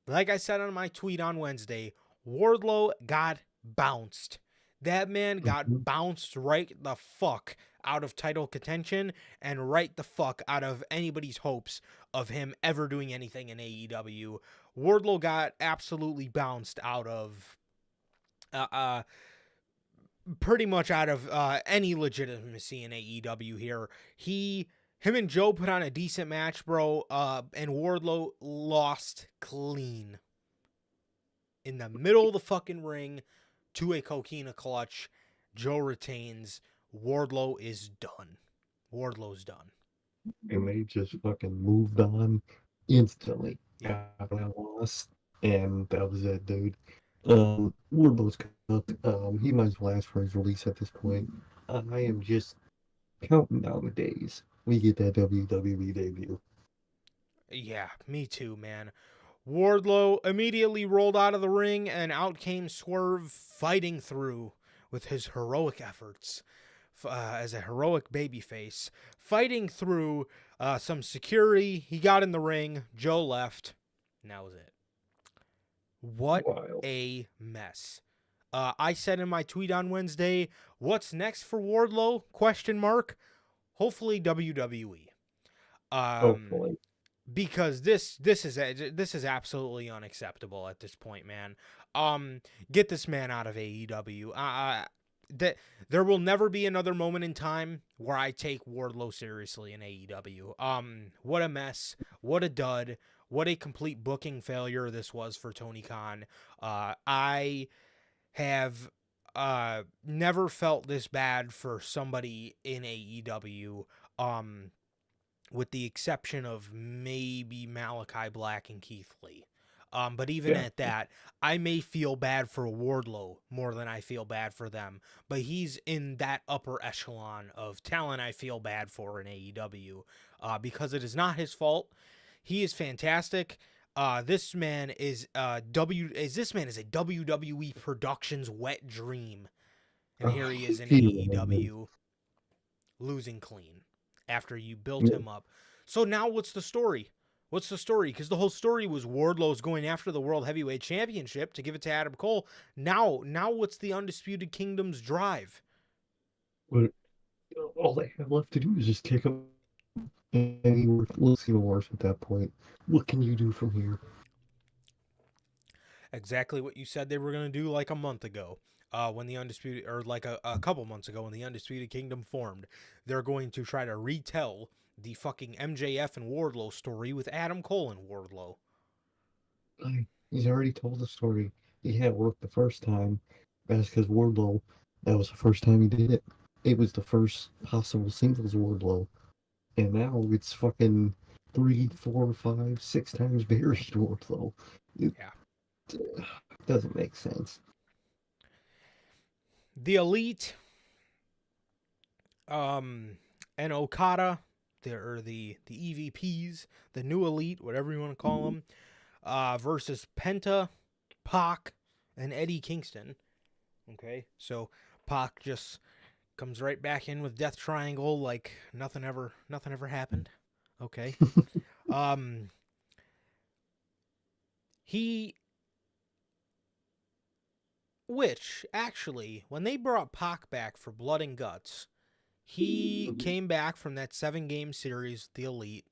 like I said on my tweet on Wednesday, Wardlow got bounced. That man got bounced right the fuck out of title contention and right the fuck out of anybody's hopes of him ever doing anything in AEW. Wardlow got absolutely bounced out of pretty much out of any legitimacy in AEW here. Him and Joe put on a decent match, bro, and Wardlow lost clean. In the middle of the fucking ring to a coquina clutch. Joe retains. Wardlow is done. Wardlow's done. And they just fucking moved on instantly. Yeah. After I lost, and that was it, dude. Wardlow's cooked. He might as well ask for his release at this point. I am just counting down the days. We get that WWE debut. Yeah, me too, man. Wardlow immediately rolled out of the ring, and out came Swerve fighting through with his heroic efforts as a heroic babyface. Fighting through some security. He got in the ring. Joe left. And that was it. What Wild. a mess. I said in my tweet on Wednesday, what's next for Wardlow? Question mark. Hopefully WWE. Hopefully. Because this is absolutely unacceptable at this point, man. Get this man out of AEW. There will never be another moment in time where I take Wardlow seriously in AEW. What a mess. What a dud. What a complete booking failure this was for Tony Khan. I have never felt this bad for somebody in AEW. With the exception of maybe Malachi Black and Keith Lee. But even at that, I may feel bad for Wardlow more than I feel bad for them. But he's in that upper echelon of talent I feel bad for in AEW. Because it is not his fault. He is fantastic. This man is a WWE Productions wet dream. And here he is in AEW losing clean. After you built him up. So now what's the story? What's the story? Because the whole story was Wardlow's going after the World Heavyweight Championship to give it to Adam Cole. Now what's the Undisputed Kingdom's drive? Well, all they have left to do is just kick him. And he looks even worse at that point. What can you do from here? Exactly what you said they were going to do like a month ago. When the Undisputed, or like a couple months ago when the Undisputed Kingdom formed. They're going to try to retell the fucking MJF and Wardlow story with Adam Cole and Wardlow. He's already told the story. He had worked the first time. That's because Wardlow, that was the first time he did it. It was the first possible singles Wardlow. And now it's fucking 3, 4, 5, 6 times buried Wardlow. It doesn't make sense. The Elite, and Okada, they're the EVPs, the new Elite, whatever you want to call them, versus Penta, Pac, and Eddie Kingston. Okay, so Pac just comes right back in with Death Triangle like nothing ever happened. Okay. Which, actually, when they brought Pac back for Blood and Guts, he came back from that 7-game series, the Elite,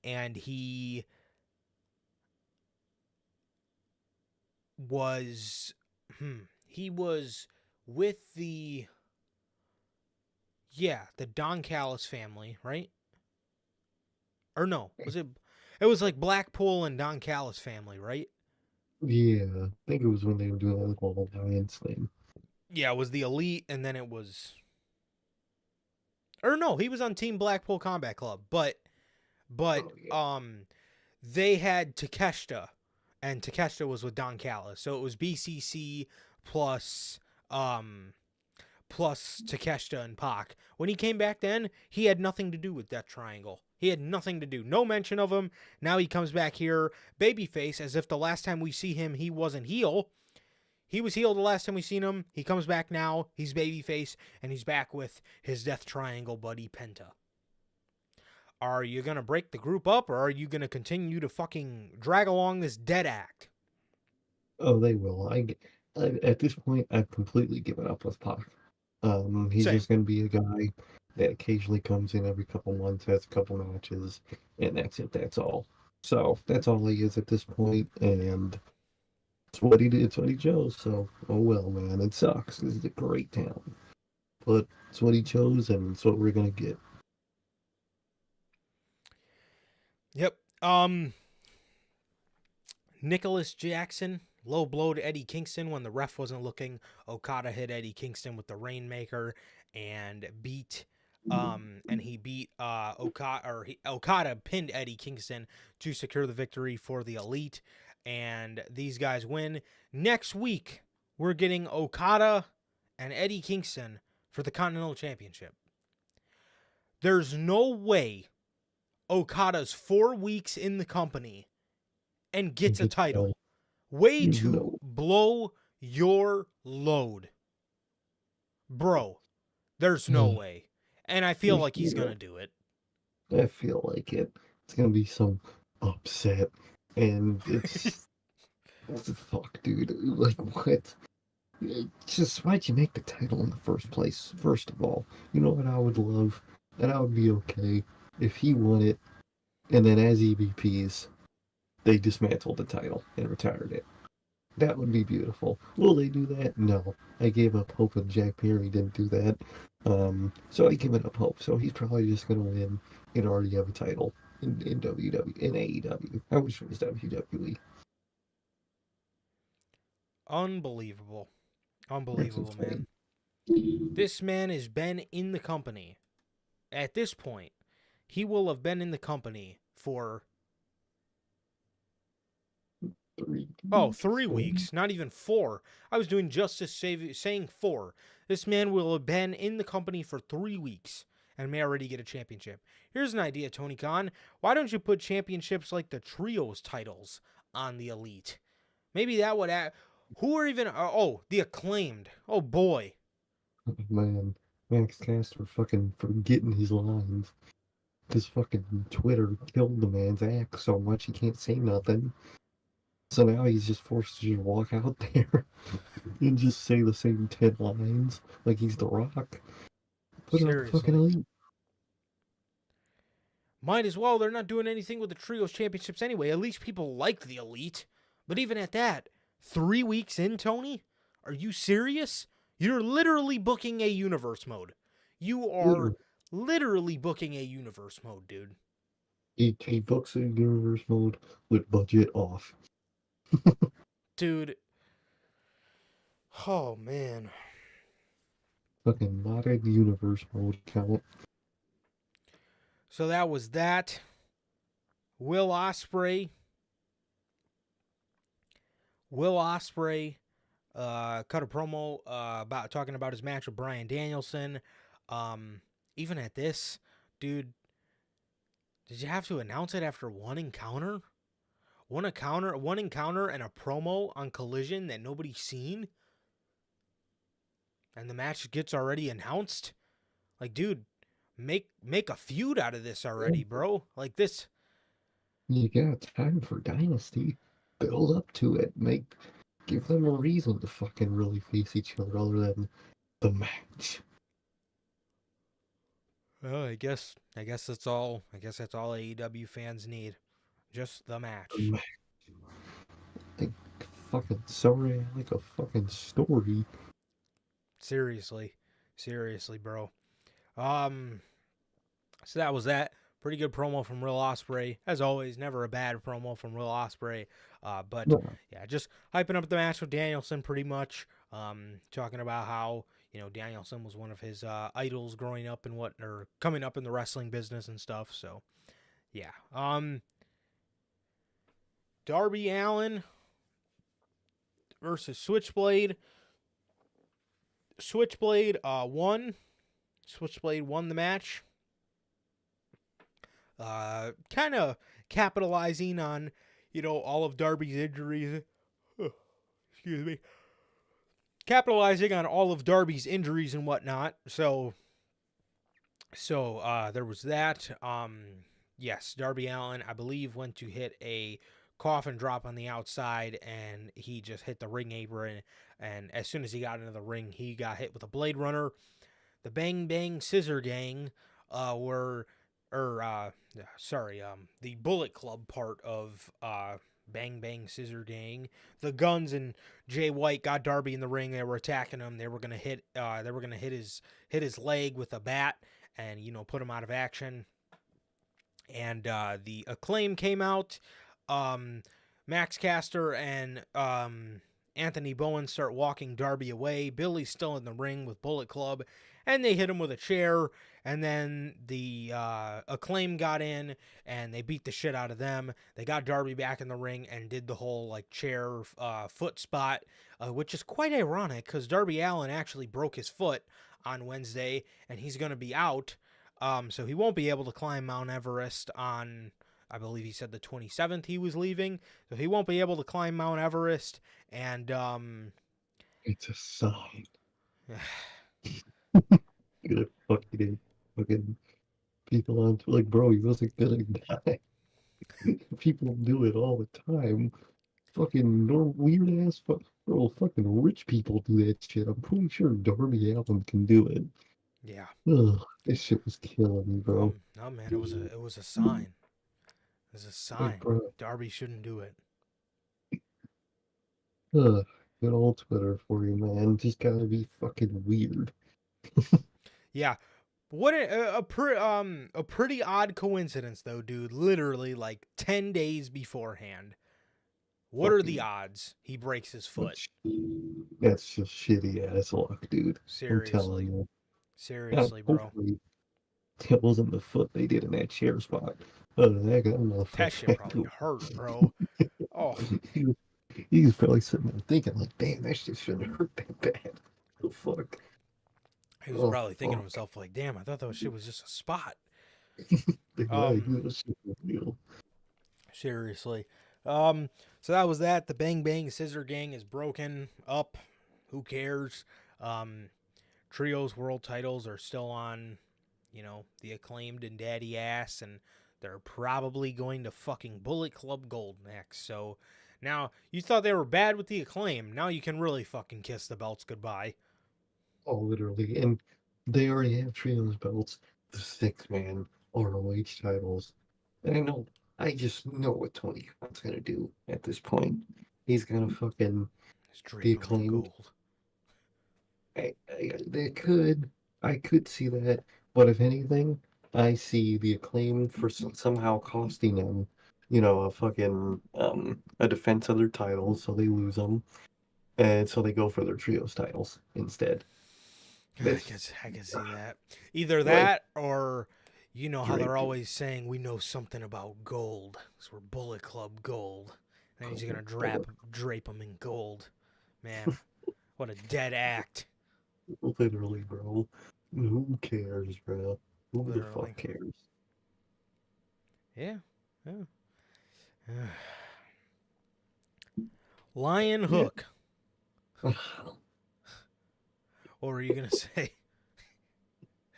and he was with the Don Callis family, right? Or no, it was like Blackpool and Don Callis family, right? Yeah, I think it was when they were doing the whole alliance thing. Yeah, it was the Elite, and then it was, or no, he was on Team Blackpool Combat Club, but Oh, yeah. they had Takeshita, and Takeshita was with Don Callis, so it was BCC plus plus Takeshita and Pac. When he came back then, he had nothing to do with that triangle. He had nothing to do. No mention of him. Now he comes back here, babyface, as if the last time we see him, he wasn't heel. He was heel the last time we seen him. He comes back now. He's babyface, and he's back with his Death Triangle buddy, Penta. Are you going to break the group up, or are you going to continue to fucking drag along this dead act? Oh, they will. At this point, I've completely given up with Pac. He's Same. just going to be a guy that occasionally comes in every couple months, has a couple matches, and that's it. That's all. So that's all he is at this point, and it's what he did. It's what he chose. So, oh well, man. It sucks. This is a great talent, but it's what he chose, and it's what we're gonna get. Yep. Nicholas Jackson low blowed Eddie Kingston when the ref wasn't looking. Okada hit Eddie Kingston with the Rainmaker and beat Okada pinned Eddie Kingston to secure the victory for the Elite, and these guys win. Next week we're getting Okada and Eddie Kingston for the Continental Championship. There's no way Okada's 4 weeks in the company and gets a title. Way to blow your load. Bro, there's no way. And I feel like he's going to do it. I feel like it. It's going to be some upset. And it's... what the fuck, dude? Like, what? Just, why'd you make the title in the first place, first of all? You know what I would love? And I would be okay if he won it, and then as EVPs, they dismantled the title and retired it. That would be beautiful. Will they do that? No. I gave up hope when Jack Perry didn't do that. So I give it up hope. So he's probably just going to win and already have a title in WWE, in AEW. I wish it was WWE. Unbelievable. Unbelievable, man. This man has been in the company. At this point, he will have been in the company for 3 weeks, not even 4. I was doing justice saying 4. This man will have been in the company for 3 weeks and may already get a championship. Here's an idea, Tony Khan. Why don't you put championships like the trios titles on the Elite? Maybe that would add... Who are even... the Acclaimed. Oh, boy. Man, Max Caster fucking forgetting his lines. Because fucking Twitter killed the man's act so much he can't say nothing. So now he's just forced to just walk out there and just say the same 10 lines like he's The Rock. Put it on the fucking Elite. Might as well. They're not doing anything with the Trios Championships anyway. At least people like the Elite. But even at that, 3 weeks in, Tony? Are you serious? You're literally booking a universe mode. You are literally booking a universe mode, dude. He books a universe mode with budget off. Dude. Oh, man. Fucking modded universe mode count. So that was that. Will Ospreay cut a promo about talking about his match with Bryan Danielson. Even at this, dude, did you have to announce it after one encounter? One encounter and a promo on Collision that nobody's seen? And the match gets already announced? Like, dude, make a feud out of this already, bro. Like this. You got time for Dynasty. build up to it. Give them a reason to fucking really face each other other than the match. Well, I guess that's all. I guess that's all AEW fans need. Just the The match. match. Like fucking sorry, I like a fucking story. Seriously. Seriously, bro. Um so that was that. Pretty good promo from Will Ospreay. As always, never a bad promo from Will Ospreay. But No, yeah, just hyping up the match with Danielson pretty much. Talking about how, Danielson was one of his idols growing up and or coming up in the wrestling business and stuff. So yeah. Darby Allin versus Switchblade. Switchblade won. Switchblade won the match. Kind of capitalizing on, all of Darby's injuries. Excuse me. Capitalizing on all of Darby's injuries and whatnot. So there was that. Yes, Darby Allin, I believe, went to hit a coffin drop on the outside, and he just hit the ring apron. And as soon as he got into the ring, he got hit with a Blade Runner. The Bang Bang Scissor Gang the Bullet Club part of Bang Bang Scissor Gang. The Guns and Jay White got Darby in the ring. They were attacking him. They were gonna hit his leg with a bat and put him out of action. And the Acclaim came out. Max Caster and Anthony Bowen start walking Darby away. Billy's still in the ring with Bullet Club, and they hit him with a chair. And then the Acclaim got in, and they beat the shit out of them. They got Darby back in the ring and did the whole chair foot spot, which is quite ironic because Darby Allin actually broke his foot on Wednesday, and he's going to be out. So he won't be able to climb Mount Everest on, I believe he said the 27th he was leaving. So he won't be able to climb Mount Everest. And it's a sign. Good fucking people on bro, he wasn't gonna die. People do it all the time. Fucking weird ass fucking rich people do that shit. I'm pretty sure Darby Allin can do it. yeah. Ugh, this shit was killing me, bro. No man, it was a sign. It was a sign. Bro. Darby shouldn't do it. Ugh, good old Twitter for you, man. Just gotta be fucking weird. Yeah. What a pretty odd coincidence though, dude. Literally 10 days beforehand. What are the odds he breaks his foot? That's just shitty ass luck, dude. I'm telling Seriously. you. Seriously, bro. Hopefully it wasn't the foot they did in that chair spot. Other than that, I'm not That shit probably hurt, bro. Oh, he was probably sitting there thinking, damn, that shit shouldn't hurt that bad. The fuck? he was probably thinking to himself, damn, I thought that shit was just a spot. Real. Seriously. So that was that. The Bang Bang Scissor Gang is broken up. Who cares? Trios world titles are still on, the Acclaimed and Daddy Ass, and they're probably going to fucking Bullet Club Gold next. So now you thought they were bad with the Acclaim. Now you can really fucking kiss the belts goodbye. Oh, literally. And they already have trios belts, the 6-man ROH titles. And I just know what Tony Khan's gonna do at this point. He's gonna fucking the Acclaimed. I could see that, but if anything, I see the Acclaim for somehow costing him, a fucking a defense of their titles, so they lose them, and so they go for their trios titles instead. I can see that. Either that or, how they're always saying we know something about gold. So we're Bullet Club Gold. And he's going to drape them in gold. Man, what a dead act. Literally, bro. Who cares, bro? Who the fuck cares? Yeah. Lion Hook. What were you going to say?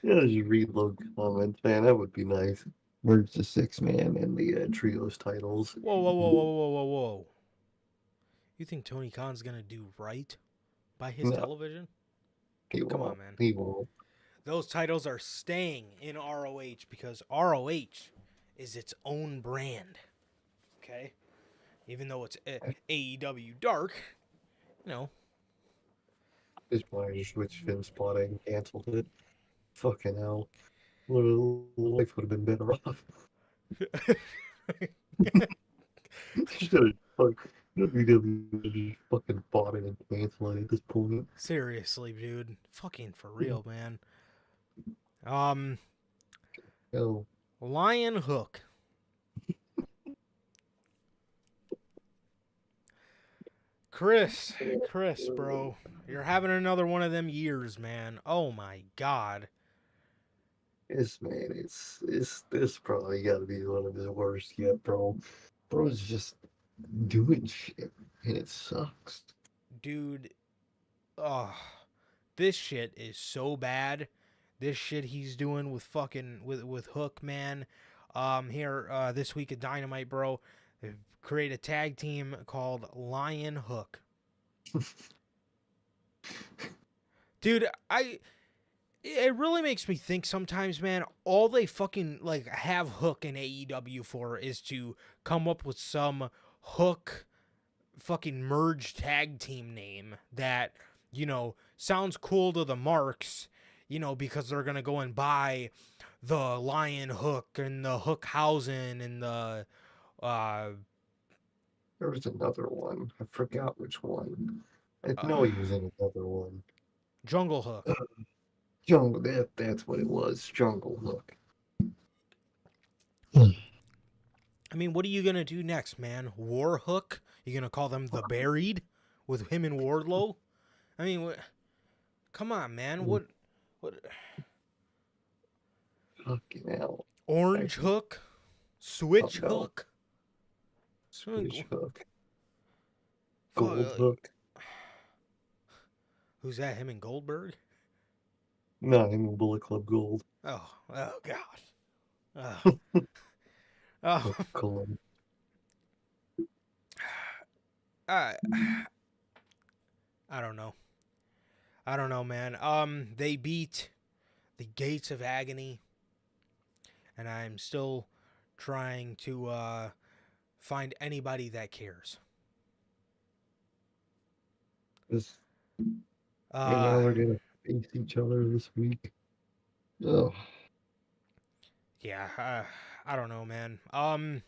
Yeah, just read Logan comments, man. That would be nice. Merge the 6-man and the trios titles. Whoa. You think Tony Khan's gonna do right by his No, television? he Come on, won't. man. He won't. Those titles are staying in ROH because ROH is its own brand. Okay? Even though it's AEW Dark, you know. His mind switched Finn spotting, canceled it. Fucking hell. Life would have been better off. Should have WWE just fucking bought it and canceled it at this point. Seriously, dude. Fucking for real, man. Um, Hell, Lion Hook. Chris, bro. You're having another one of them years, man. Oh my god. this man, it's this probably got to be one of his worst yet, bro. Bro's just doing shit, and it sucks. Dude, oh, this shit is so bad. This shit he's doing with fucking with Hook, man. Here this week at Dynamite, bro, they create a tag team called Lion Hook. Dude, it really makes me think sometimes, man. All they fucking like have Hook in AEW for is to come up with some Hook fucking merge tag team name that, sounds cool to the marks, because they're gonna go and buy the Lion Hook and the Hookhausen and the There was another one. I forgot which one. I uh, know he was in another one. Jungle Hook. Jungle, that's what it was. Jungle Look. I mean, what are you gonna do next, man? War Hook? You gonna call them the Buried with him and Wardlow? I mean, come on, man. What? Fucking hell. Orange Hook? Switch no. Hook? Switch Hook. Fuck, Gold Hook. Who's that? Him and Goldberg? No, him and Bullet Club Gold. Oh God. Oh. Oh. Cologne. I don't know. I don't know, man. They beat the Gates of Agony, and I'm still trying to find anybody that cares. And now we're gonna face each other this week. Oh. Yeah, I don't know, man. And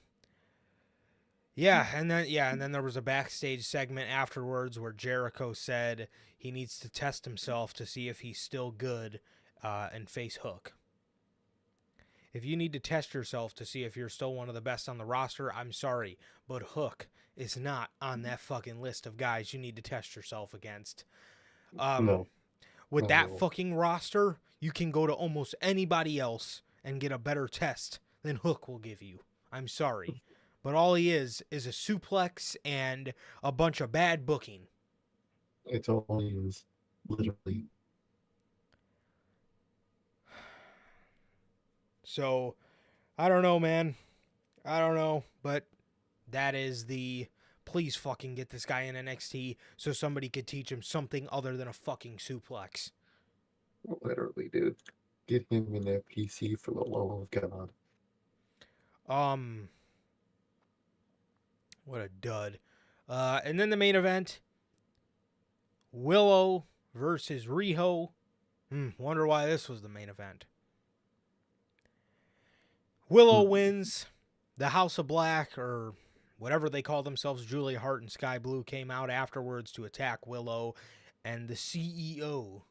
then there was a backstage segment afterwards where Jericho said he needs to test himself to see if he's still good and face Hook. If you need to test yourself to see if you're still one of the best on the roster, I'm sorry, but Hook is not on that fucking list of guys you need to test yourself against. No. With that fucking roster, you can go to almost anybody else and get a better test than Hook will give you. I'm sorry. But all he is a suplex and a bunch of bad booking. It's all he is. Literally. So, I don't know, man. I don't know. But that is the... Please fucking get this guy in NXT so somebody could teach him something other than a fucking suplex. Literally, dude. Get him in that PC for the love of God. What a dud. And then the main event. Willow versus Riho. Wonder why this was the main event. Willow wins. The House of Black, or whatever they call themselves, Julia Hart and Sky Blue, came out afterwards to attack Willow. And the CEO,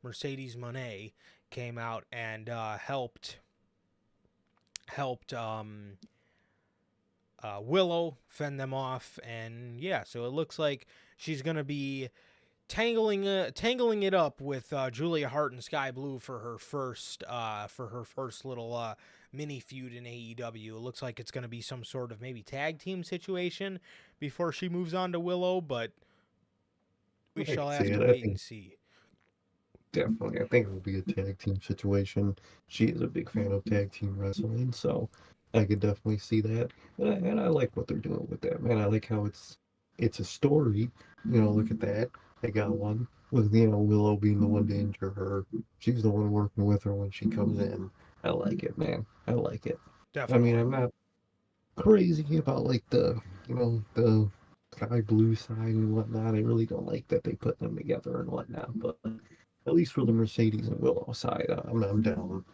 Mercedes Moné, came out and helped Willow fend them off. And yeah, so it looks like she's going to be tangling it up with Julia Hart and Sky Blue for her first little mini feud in AEW. It looks like it's going to be some sort of maybe tag team situation before she moves on to Willow, but we shall have to wait and see. Definitely, I think it will be a tag team situation. She is a big fan of tag team wrestling, so I could definitely see that. And I like what they're doing with that, man. I like how it's it's a story. Look at that. They got one with Willow being the one to injure her. She's the one working with her when she comes in. I like it, man. I like it. I mean, Definitely. I'm not crazy about like the sky blue side and whatnot. I really don't like that they put them together and whatnot. But at least for the Mercedes and Willow side, I'm down.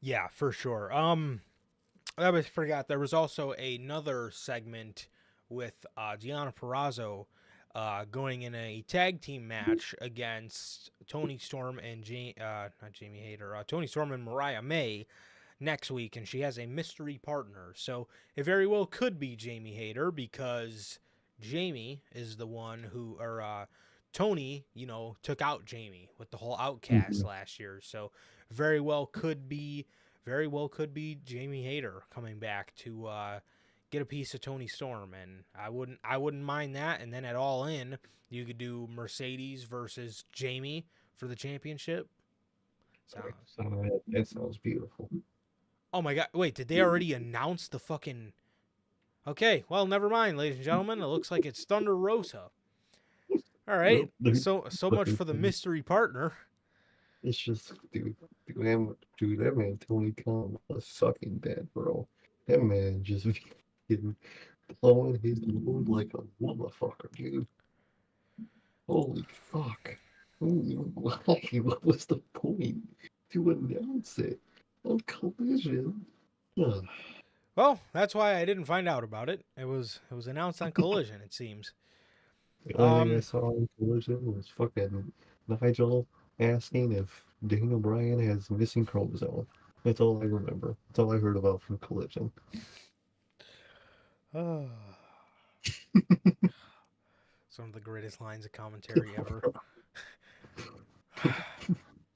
Yeah, for sure. I forgot there was also another segment with Deonna Purrazzo going in a tag team match against Tony Storm and not Jamie Hayter, Tony Storm and Mariah May next week, and she has a mystery partner. So it very well could be Jamie Hayter because Jamie is the one who, or Tony, took out Jamie with the whole Outcast Mhm. last year. So very well could be, Jamie Hayter coming back to get a piece of Tony Storm, and I wouldn't mind that. And then at All In, you could do Mercedes versus Jamie for the championship. Sounds. So that sounds beautiful. Oh my god! Wait, did they already announce the fucking? Okay, well, never mind, ladies and gentlemen. It looks like it's Thunder Rosa. All right, Nope, they're so much for the mystery partner. it's just, dude, that man Tony Khan was fucking dead, bro. That man just fucking blowing his load like a motherfucker, dude. Holy fuck. Why? What was the point to announce it on Collision? Ugh. Well, that's why I didn't find out about it. It was announced on Collision. It seems. The only thing I Um. saw on Collision was fucking Nigel asking if Daniel Bryan has missing chromosome. That's all I remember. That's all I heard about from Collision. Some of the greatest lines of commentary ever.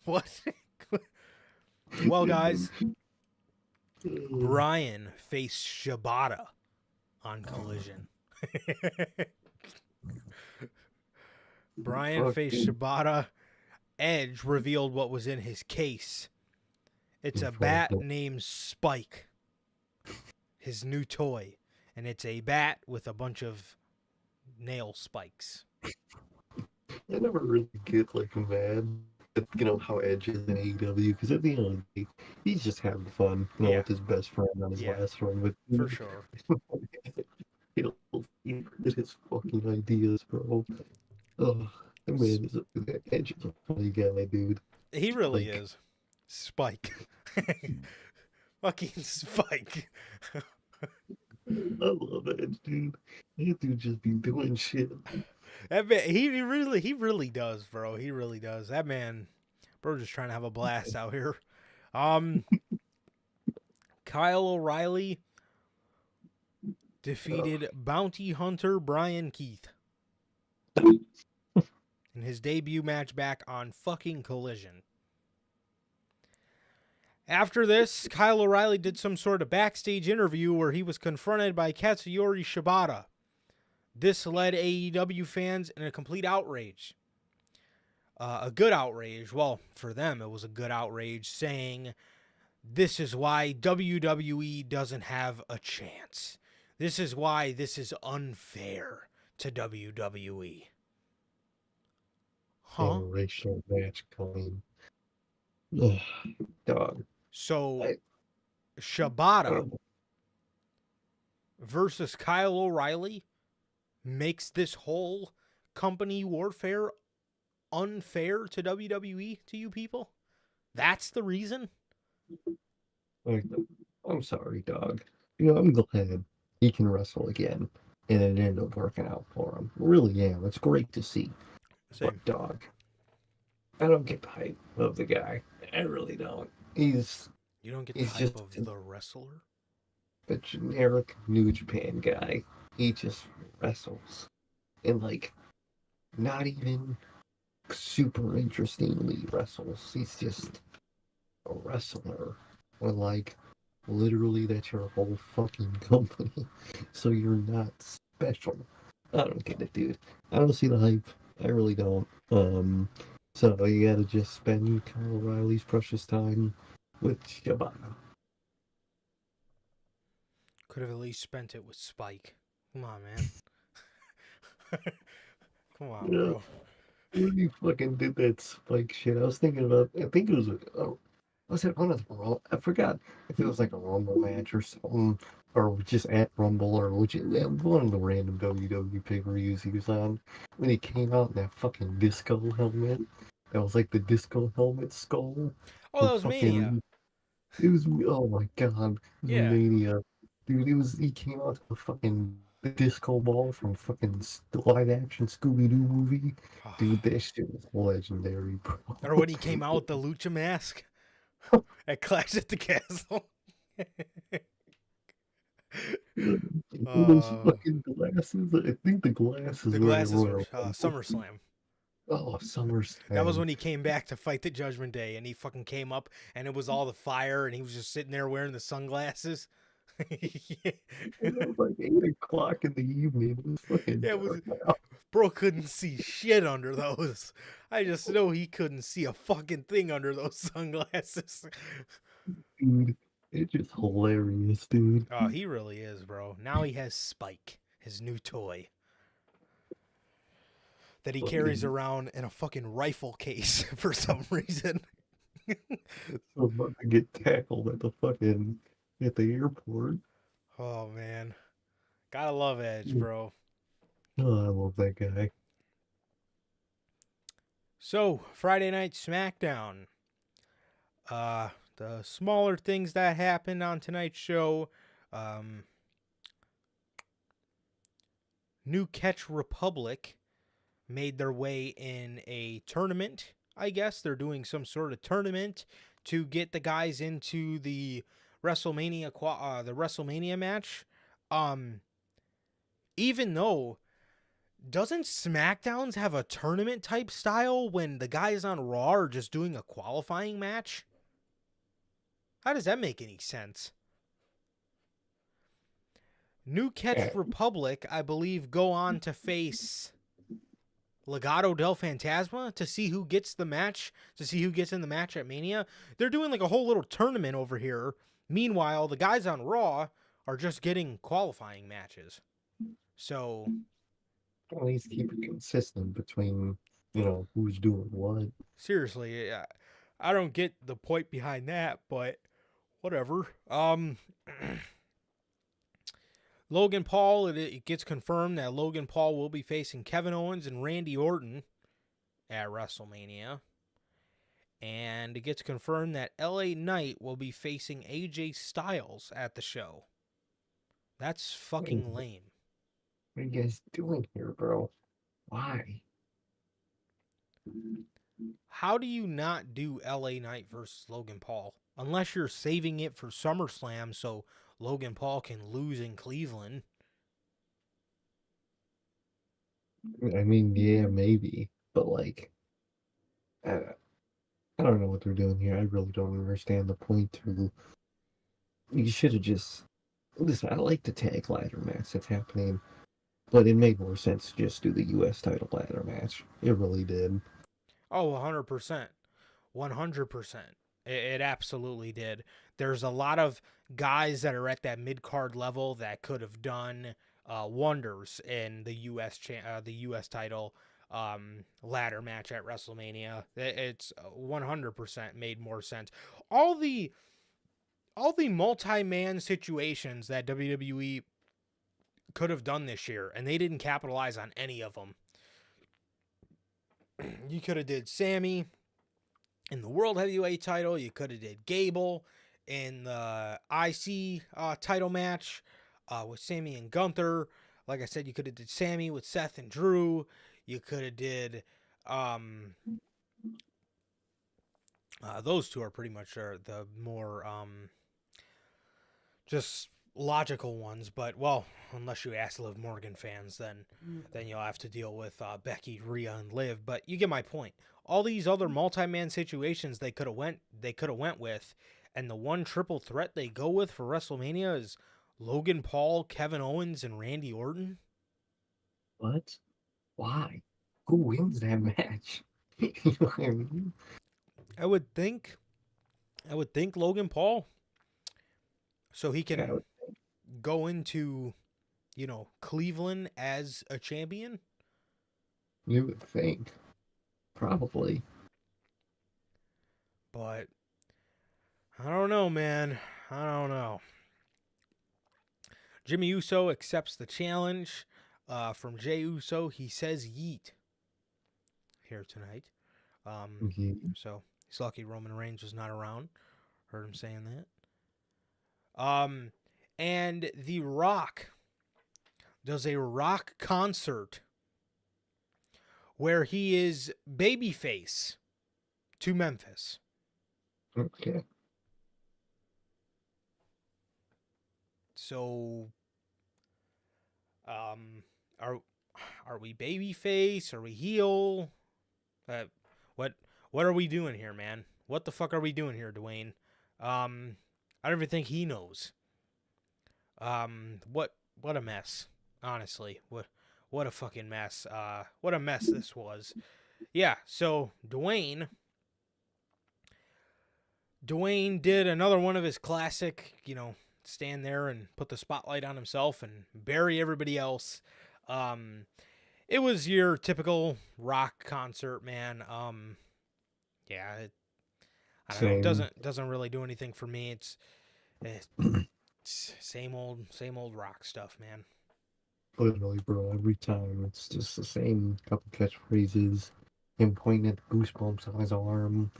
What? Well, guys, Bryan faced Shibata on Collision. Bryan Fuck, faced dude. Shibata. Edge revealed what was in his case. It's a bat named Spike, his new toy, and it's a bat with a bunch of nail spikes. I never really get like mad at how Edge is in AEW because at the end of the day, he's just having fun, Yeah, with his best friend on his yeah, last run. But for sure. he'll get his fucking ideas, bro. Oh, that man is Edge is a funny guy, dude. He really Like, is. Spike. Fucking Spike. I love Edge, dude. That dude just be doing shit. That man, he really does, bro. He really does. That man, bro, just trying to have a blast out here. Um, Kyle O'Reilly defeated bounty hunter Brian Keith in his debut match back on fucking Collision. After this, Kyle O'Reilly did some sort of backstage interview where he was confronted by Katsuyori Shibata. This led AEW fans in a complete outrage. A good outrage. Well, for them, it was a good outrage, saying, "This is why WWE doesn't have a chance. This is why this is unfair to WWE." Huh? Generational match coming. Ugh, dog. So, I, I Shibata don't know. versus Kyle O'Reilly makes this whole company warfare unfair to WWE, to you people? That's the reason? Like, I'm sorry, dog. I'm glad he can wrestle again, and it ended up working out for him. Really am. It's great to see. Same. But, dog, I don't get the hype of the guy. I really don't. You don't get the He's hype just of the wrestler? a generic New Japan guy. He just wrestles. And, like, not even super interestingly wrestles. He's just a wrestler. When, like, literally that's your whole fucking company. So you're not special. I don't get it, dude. I don't see the hype. I really don't. So you gotta just spend Kyle O'Reilly's precious time with Shibata. Could have at least spent it with Spike. Come on, man. Come on, Yeah, bro. when you fucking did that spike shit, I was thinking about. I think it was. Was it one of the Rumble? I forgot if it was like a Rumble match or something, or just at Rumble, or one of the random WWE pay-per-views he was on. When he came out in that fucking disco helmet, that was like the disco helmet skull Oh, for that was Mania. fucking. It was. Oh my god, it was Yeah. Mania, dude. It was. He came out to the fucking the disco ball from fucking live action Scooby Doo movie. Dude, that shit was legendary, bro. Or when he came out with the lucha mask at Clash at the Castle. Those uh, fucking glasses. I think the glasses the were at glasses were Royal Rumble. SummerSlam. Oh, That was SummerSlam. when he came back to fight the Judgment Day, and he fucking came up, and it was all the fire, and he was just sitting there wearing the sunglasses. It was like 8 o'clock in the evening. It was fucking Yeah, it was. dark out, Bro couldn't see shit under those. I just know he couldn't see a fucking thing under those sunglasses. dude. It's just hilarious, dude. Oh, he really is, bro. Now he has Spike, his new toy, that he carries Fucking around in a fucking rifle case for some reason. so about to get tackled at the airport. Oh, man. Gotta love Edge, bro. Oh, I love that guy. So, Friday Night SmackDown. The smaller things that happened on tonight's show. New Catch Republic made their way in a tournament. I guess they're doing some sort of tournament to get the guys into the WrestleMania match. Even though, doesn't SmackDowns have a tournament type style when the guys on Raw are just doing a qualifying match? How does that make any sense? New Catch Yeah, Republic, I believe, go on to face Legado del Fantasma to see who gets the match, to see who gets in the match at Mania. They're doing like a whole little tournament over here. Meanwhile, the guys on Raw are just getting qualifying matches. So, at least keep it consistent between who's doing what. seriously, I don't get the point behind that, but whatever. Logan Paul, it gets confirmed that Logan Paul will be facing Kevin Owens and Randy Orton at WrestleMania. And it gets confirmed that LA Knight will be facing AJ Styles at the show. That's fucking lame. What are you guys doing here, bro? Why? How do you not do LA Knight versus Logan Paul? Unless you're saving it for SummerSlam so Logan Paul can lose in Cleveland. I mean, yeah, maybe, but like, I, I don't know what they're doing here. I really don't understand the point. You should have just listen. I like the tag ladder match that's happening, but it made more sense to just do the U.S. title ladder match. It really did. Oh, 100%. 100%. It absolutely did. There's a lot of guys that are at that mid card level that could have done wonders in the U.S. title ladder match at WrestleMania. It's 100% made more sense. All the multi-man situations that WWE could have done this year, and they didn't capitalize on any of them. You could have did Sammy in the World Heavyweight title. You could have did Gable in the IC title match with Sammy and Gunther. Like I said, you could have did Sammy with Seth and Drew. You could have did those two are pretty much the more just logical ones. But well, unless you ask Liv Morgan fans, then you'll have to deal with Becky, Rhea, and Liv. But you get my point. All these other multi-man situations they could have went with, and the one triple threat they go with for WrestleMania is Logan Paul, Kevin Owens, and Randy Orton. What? Why? Who wins that match? You know what I mean? I would think Logan Paul, so he Yeah, can go into Cleveland as a champion. You would think. Probably. But I don't know, man. I don't know. Jimmy Uso accepts the challenge from Jey Uso. He says yeet here tonight. So he's lucky Roman Reigns was not around. Heard him saying that. And The Rock does a rock concert where he is babyface to Memphis. Okay. So, are we babyface? Are we heel? What are we doing here, man? What the fuck are we doing here, Dwayne? I don't even think he knows. What a mess. Honestly, what a fucking mess. What a mess this was. Yeah. So Dwayne did another one of his classic, stand there and put the spotlight on himself and bury everybody else. It was your typical rock concert, man. Yeah, I don't know. It doesn't really do anything for me. It's same old rock stuff, man. Literally, bro. Every time it's just the same couple catchphrases. Him pointing at the goosebumps on his arm,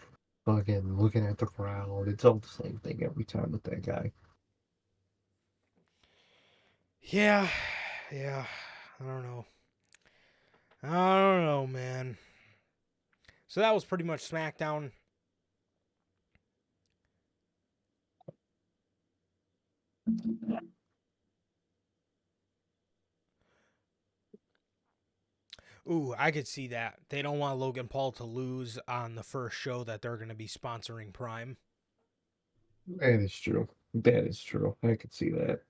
fucking looking at the crowd. It's all the same thing every time with that guy. Yeah. I don't know, man. So that was pretty much SmackDown. Ooh, I could see that. They don't want Logan Paul to lose on the first show that they're going to be sponsoring Prime. That is true. I could see that.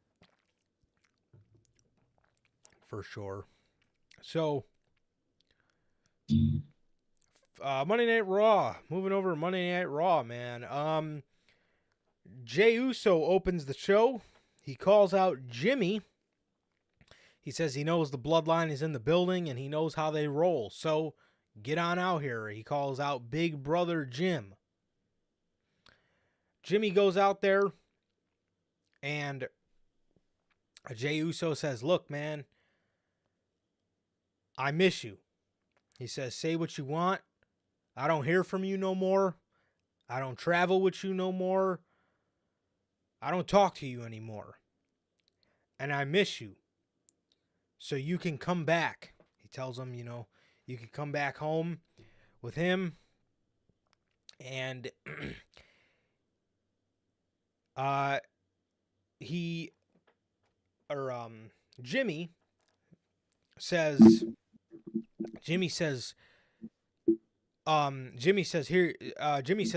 For sure. So, Monday Night Raw. Moving over to Monday Night Raw, man. Jey Uso opens the show. He calls out Jimmy. He says he knows the bloodline is in the building and he knows how they roll. So, get on out here. He calls out Big Brother Jim. Jimmy goes out there and Jey Uso says, "Look, man, I miss you." He says, "Say what you want. I don't hear from you no more. I don't travel with you no more. I don't talk to you anymore. And I miss you. So you can come back." He tells him, you can come back home with him. And Jimmy says,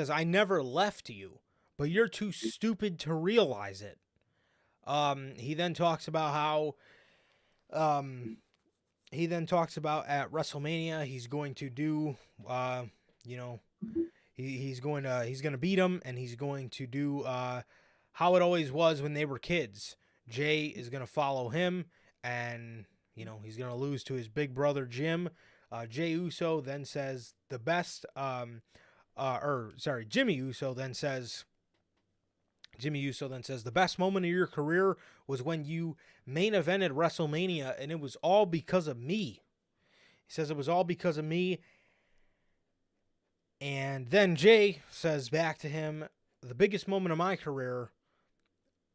"I never left you, but you're too stupid to realize it." He then talks about how, at WrestleMania he's going to do, he's going to beat him, and he's going to do how it always was when they were kids. Jay is going to follow him, and he's going to lose to his big brother Jim. Jey Uso then says Jimmy Uso then says the best moment of your career was when you main evented WrestleMania, and it was all because of me. He says it was all because of me. And then Jay says back to him, "The biggest moment of my career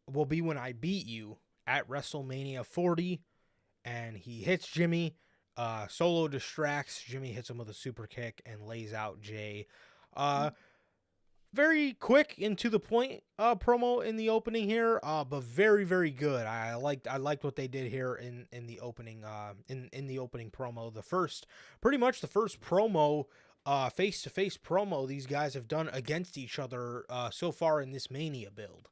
will be when I beat you at WrestleMania 40. And he hits Jimmy. Solo distracts. Jimmy hits him with a super kick and lays out Jay. Very quick and to the point promo in the opening here, but very, very good. I liked what they did here in the opening in the opening promo. Pretty much the first promo, face-to-face promo these guys have done against each other so far in this Mania build.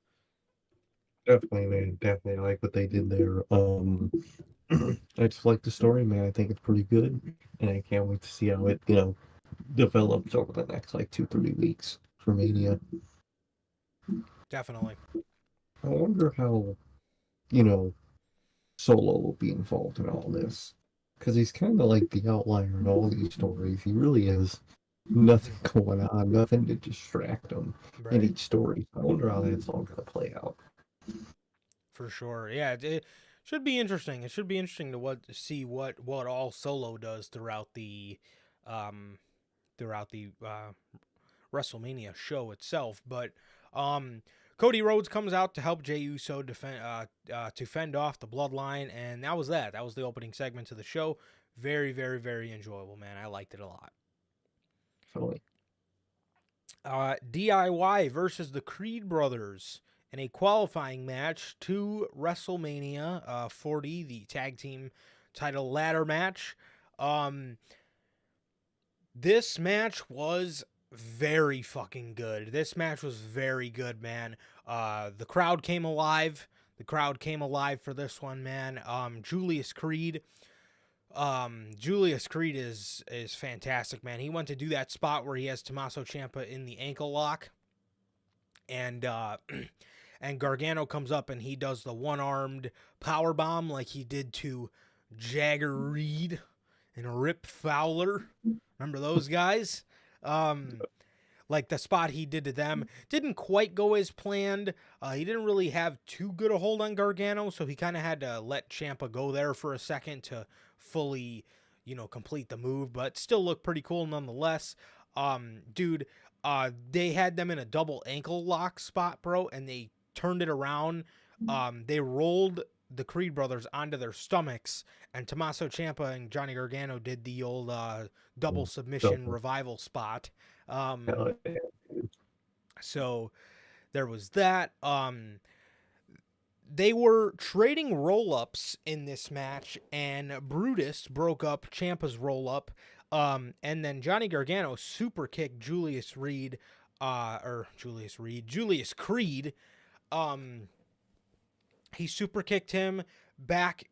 Definitely, man. Definitely, I like what they did there. I just like the story, man. I think it's pretty good, and I can't wait to see how it, develops over the next 2-3 weeks for Mania. Definitely. I wonder how, Solo will be involved in all this. Because he's kind of like the outlier in all these stories. He really is. Nothing going on, nothing to distract him in Right. each story. I wonder how that's all going to play out. For sure. Yeah, it should be interesting. It should be interesting to see what all Solo does um throughout the WrestleMania show itself. But um Cody Rhodes comes out to help Jey Uso to fend off the bloodline, and that was that. That was the opening segment to the show. Very, very, very enjoyable, man. I liked it a lot. Definitely. DIY versus the Creed brothers in a qualifying match to WrestleMania 40, the tag team title ladder match. This match was very fucking good. This match was very good, man. The crowd came alive. The crowd came alive for this one, man. Julius Creed is fantastic, man. He went to do that spot where he has Tommaso Ciampa in the ankle lock, and and Gargano comes up and he does the one-armed power bomb like he did to Jagger Reed and Rip Fowler. Remember those guys? Like the spot he did to them didn't quite go as planned. He didn't really have too good a hold on Gargano, so he kind of had to let Ciampa go there for a second to fully, complete the move, but still looked pretty cool nonetheless. Dude, they had them in a double ankle lock spot, bro, and they turned it around. They rolled the Creed brothers onto their stomachs, and Tommaso Ciampa and Johnny Gargano did the old double submission revival spot. Hell yeah. So there was that. They were trading roll-ups in this match, and Brutus broke up Ciampa's roll-up, and then Johnny Gargano super kicked Julius Creed. He super kicked him back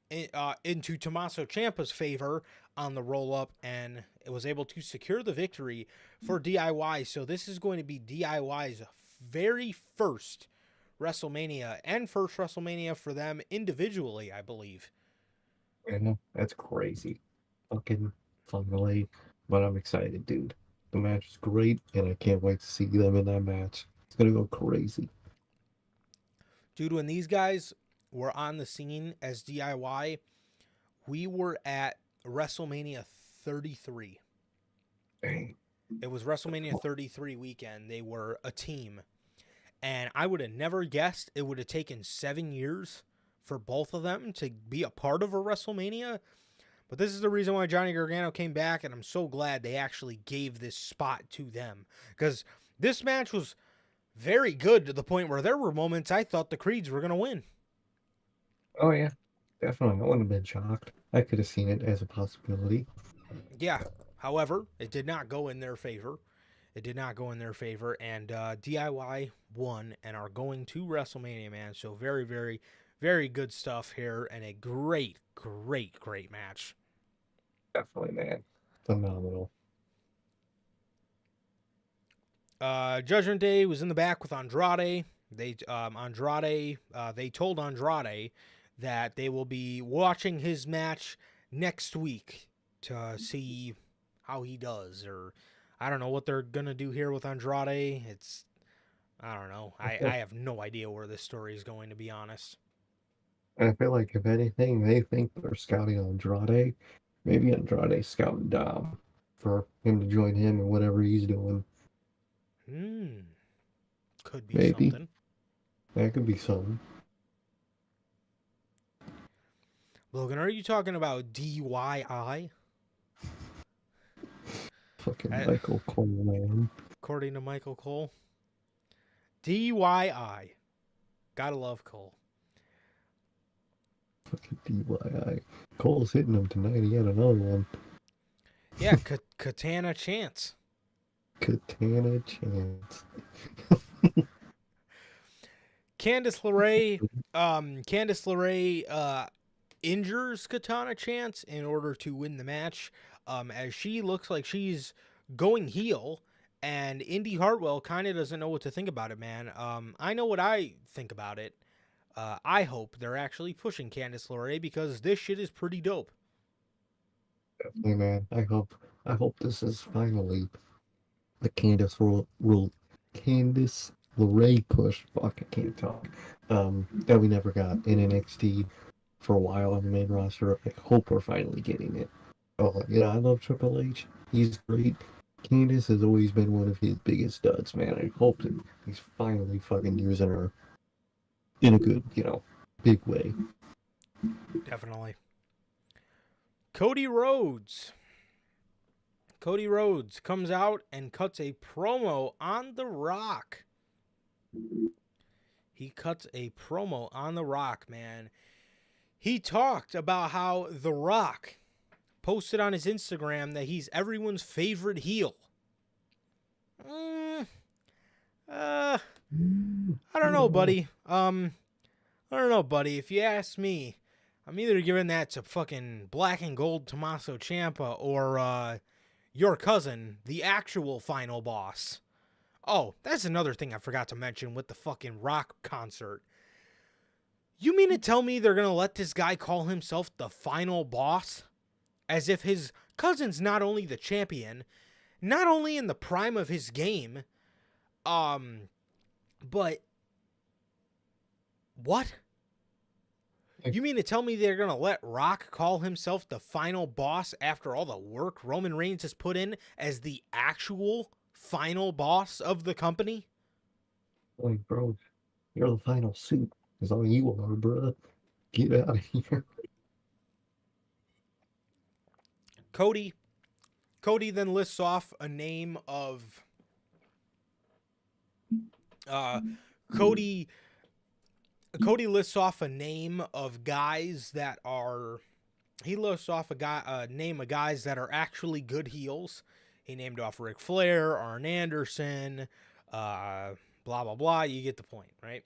into Tommaso Ciampa's favor on the roll-up, and it was able to secure the victory for DIY. So this is going to be DIY's very first WrestleMania and first WrestleMania for them individually, I believe. Yeah, that's crazy. Fucking finally. But I'm excited, dude. The match is great, and I can't wait to see them in that match. It's gonna go crazy. Dude, when these guys were on the scene as DIY, we were at WrestleMania 33. Dang. It was WrestleMania 33 weekend. They were a team. And I would have never guessed it would have taken 7 years for both of them to be a part of a WrestleMania. But this is the reason why Johnny Gargano came back, and I'm so glad they actually gave this spot to them. Because this match was very good to the point where there were moments I thought the Creeds were going to win. Oh yeah, definitely. I wouldn't have been shocked. I could have seen it as a possibility. Yeah. However, it did not go in their favor. It did not go in their favor, and DIY won and are going to WrestleMania, man. So very, very, very good stuff here, and a great, great, great match. Definitely, man. Phenomenal. Judgment Day was in the back with Andrade. They told Andrade that they will be watching his match next week to see how he does, or I don't know what they're gonna do here with Andrade. I don't know. I have no idea where this story is going, to be honest. And I feel like if anything, they think they're scouting Andrade. Maybe Andrade's scouting Dom for him to join him in whatever he's doing. Could be Maybe. something. That could be something. Logan, are you talking about DYI? Fucking Michael Cole, man. According to Michael Cole. DYI. Gotta love Cole. Fucking DYI. Cole's hitting him tonight. He had another one. Yeah, Katana Chance. Katana Chance. Candice LeRae injures Katana Chance in order to win the match, as she looks like she's going heel, and Indy Hartwell kind of doesn't know what to think about it, man. I know what I think about it. I hope they're actually pushing Candice LeRae because this shit is pretty dope. Definitely, man. I hope this is finally the Candice LeRae push. Fuck, I can't talk. That we never got in NXT for a while on the main roster. I hope we're finally getting it. Oh, yeah, I love Triple H. He's great. Candice has always been one of his biggest studs, man. I hope that he's finally fucking using her in a good, big way. Definitely. Cody Rhodes. Cody Rhodes comes out and cuts a promo on The Rock. He cuts a promo on The Rock, man. He talked about how The Rock posted on his Instagram that he's everyone's favorite heel. I don't know, buddy. I don't know, buddy. If you ask me, I'm either giving that to fucking Black and Gold Tommaso Ciampa or your cousin, the actual final boss. Oh, that's another thing I forgot to mention with the fucking Rock concert. You mean to tell me they're going to let this guy call himself the final boss? As if his cousin's not only the champion, not only in the prime of his game, but what? You mean to tell me they're going to let Rock call himself the final boss after all the work Roman Reigns has put in as the actual final boss of the company? Like, bro, you're the final suit. Is all you are, bro. Get out of here. Cody then lists off a name of Cody lists off a name of guys that are he lists off a name of guys that are actually good heels. He named off Ric Flair, Arn Anderson, blah blah blah. You get the point, right?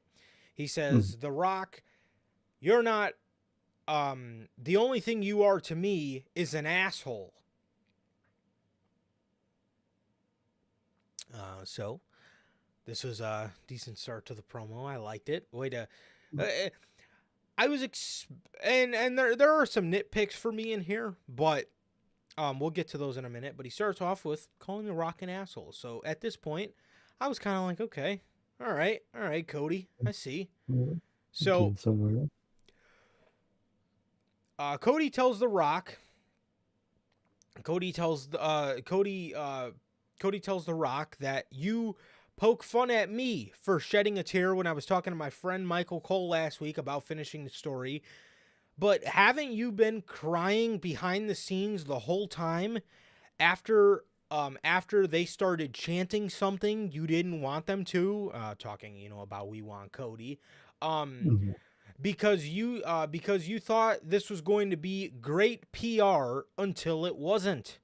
He says, The Rock, you're not the only thing you are to me is an asshole. So this was a decent start to the promo. I liked it. Way to I was and there are some nitpicks for me in here, but we'll get to those in a minute. But he starts off with calling The Rock an asshole. So at this point, I was kind of like, okay, all right, Cody, I see. So somewhere. Cody tells The Rock. Cody tells The Rock that you poke fun at me for shedding a tear when I was talking to my friend Michael Cole last week about finishing the story. But haven't you been crying behind the scenes the whole time after they started chanting something you didn't want them to? Talking, about we want Cody. Because you thought this was going to be great PR until it wasn't.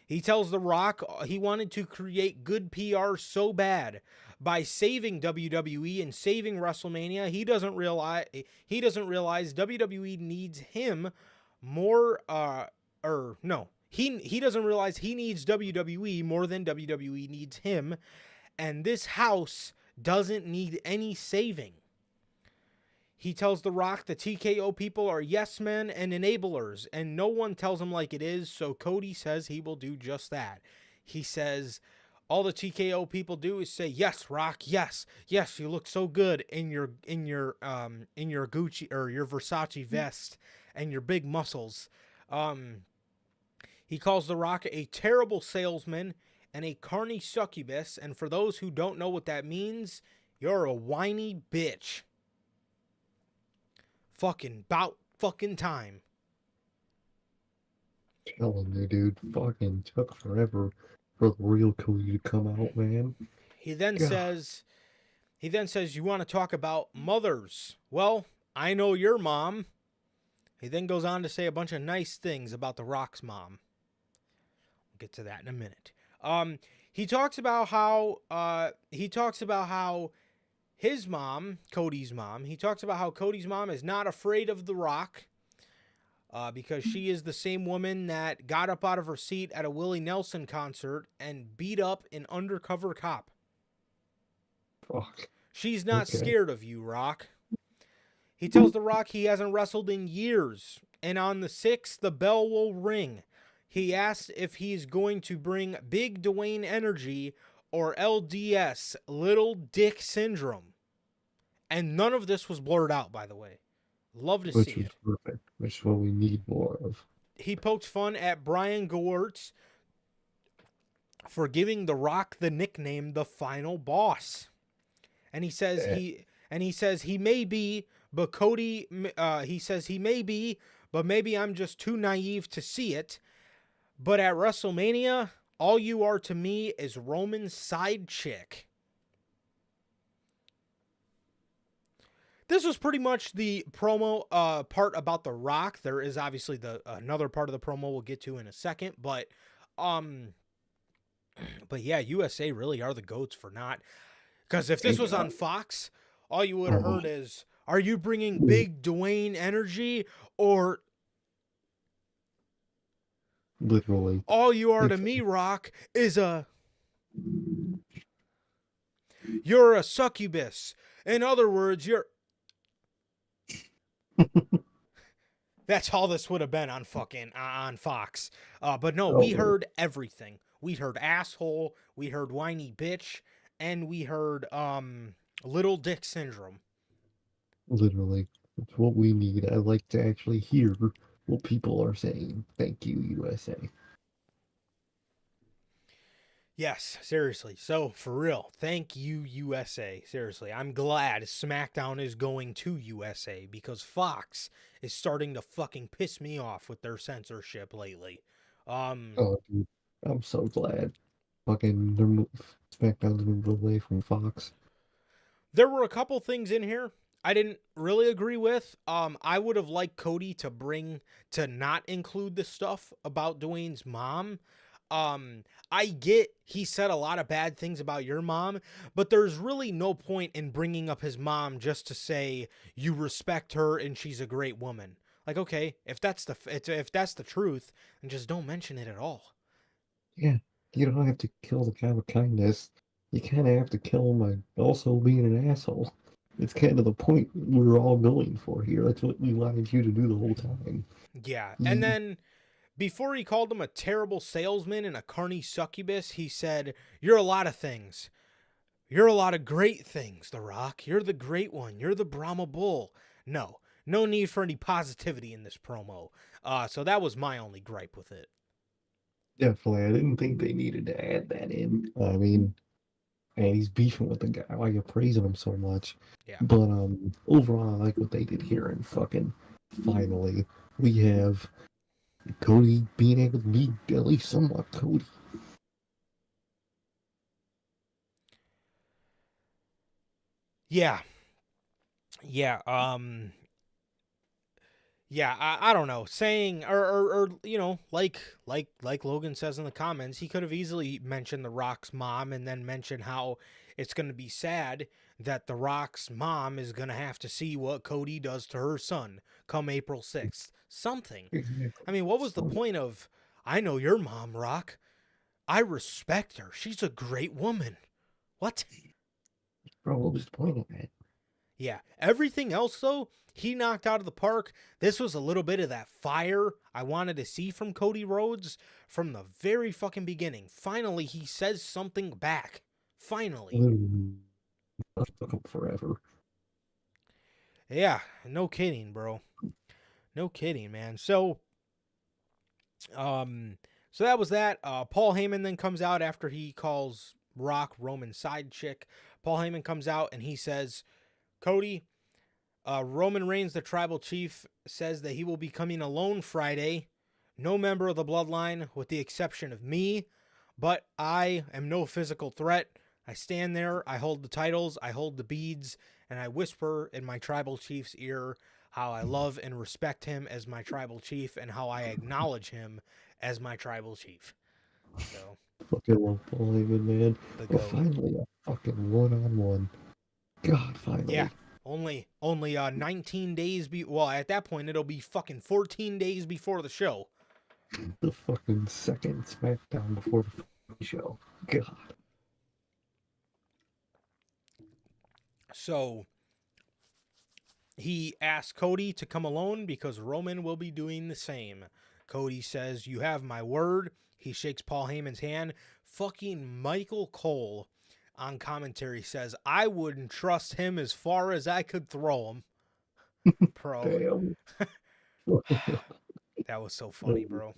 He tells The Rock he wanted to create good PR so bad by saving WWE and saving WrestleMania. He doesn't realize WWE needs him more he doesn't realize he needs WWE more than WWE needs him, and this house doesn't need any saving. He tells The Rock the TKO people are yes men and enablers, and no one tells him like it is, so Cody says he will do just that. He says all the TKO people do is say, yes, Rock, yes, you look so good in your Gucci or your Versace vest and your big muscles. He calls The Rock a terrible salesman and a carny succubus, and for those who don't know what that means, you're a whiny bitch. Fucking about fucking time. Telling you, dude, fucking took forever for the real Cody to come out, man. He then says, you want to talk about mothers? Well, I know your mom. He then goes on to say a bunch of nice things about The Rock's mom. We'll get to that in a minute. He talks about how his mom, Cody's mom, he talks about how Cody's mom is not afraid of The Rock because she is the same woman that got up out of her seat at a Willie Nelson concert and beat up an undercover cop. Fuck. She's not scared of you, Rock. He tells The Rock he hasn't wrestled in years, and on the 6th, the bell will ring. He asks if he's going to bring Big Dwayne Energy or LDS, Little Dick Syndrome. And none of this was blurred out, by the way. Love to see Which was it. perfect. Which is what we need more of. He poked fun at Brian Gewirtz for giving The Rock the nickname the Final Boss. And he says he may be, but Cody he says he may be, but maybe I'm just too naive to see it. But at WrestleMania, all you are to me is Roman's side chick. This was pretty much the promo part about The Rock. There is obviously another part of the promo we'll get to in a second, but yeah, USA really are the goats for not. Because if this was on Fox, all you would have heard is, are you bringing Big Dwayne Energy? Or Literally. all you are to me, Rock, is you're a succubus. In other words, you're... That's all this would have been on fucking on Fox. But no, we heard everything. We heard asshole, we heard whiny bitch, and we heard Little Dick Syndrome. Literally. It's what we need. I like to actually hear what people are saying. Thank you, USA. Yes, seriously. So, for real, thank you, USA. Seriously, I'm glad SmackDown is going to USA because Fox is starting to fucking piss me off with their censorship lately. Oh, dude. I'm so glad. Fucking SmackDown's moved away from Fox. There were a couple things in here I didn't really agree with. I would have liked Cody to not include the stuff about Dwayne's mom. I get he said a lot of bad things about your mom, but there's really no point in bringing up his mom just to say you respect her and she's a great woman. Like, okay, if that's the truth, then just don't mention it at all. Yeah, you don't have to kill the guy with kindness. You kind of have to kill him by also being an asshole. It's kind of the point we're all going for here. That's what we wanted you to do the whole time. Yeah, and then before he called him a terrible salesman and a carny succubus, he said, "You're a lot of things. You're a lot of great things, The Rock. You're the great one. You're the Brahma Bull." No need for any positivity in this promo. So that was my only gripe with it. Definitely, I didn't think they needed to add that in. I mean, and he's beefing with the guy. Why you praising him so much? Yeah. But overall, I like what they did here. And fucking finally, we have Cody being able to be at least somewhat Cody. Yeah. I don't know. Saying or you know, like Logan says in the comments, he could have easily mentioned The Rock's mom and then mentioned how it's going to be sad that The Rock's mom is going to have to see what Cody does to her son come April 6th. Something. I mean, what was the point of, I know your mom, Rock. I respect her. She's a great woman. What? Bro, what was the point of that? Yeah. Everything else, though, he knocked out of the park. This was a little bit of that fire I wanted to see from Cody Rhodes from the very fucking beginning. Finally, he says something back. Finally. It took him forever. Yeah, no kidding, bro. No kidding, man. So that was that. Paul Heyman then comes out after he calls Rock Roman's side chick. Paul Heyman comes out and he says, Cody, Roman Reigns, the tribal chief, says that he will be coming alone Friday. No member of the bloodline, with the exception of me. But I am no physical threat. I stand there, I hold the titles, I hold the beads, and I whisper in my tribal chief's ear how I love and respect him as my tribal chief and how I acknowledge him as my tribal chief. So, fucking love Paul Heyman, man. Well, finally, a fucking one-on-one. God, finally. Yeah, only 19 days. Well, at that point, it'll be fucking 14 days before the show. The fucking second SmackDown before the show. God. So, he asks Cody to come alone because Roman will be doing the same. Cody says, "You have my word." He shakes Paul Heyman's hand. Fucking Michael Cole on commentary says, "I wouldn't trust him as far as I could throw him." Bro, Damn. that was so funny, bro.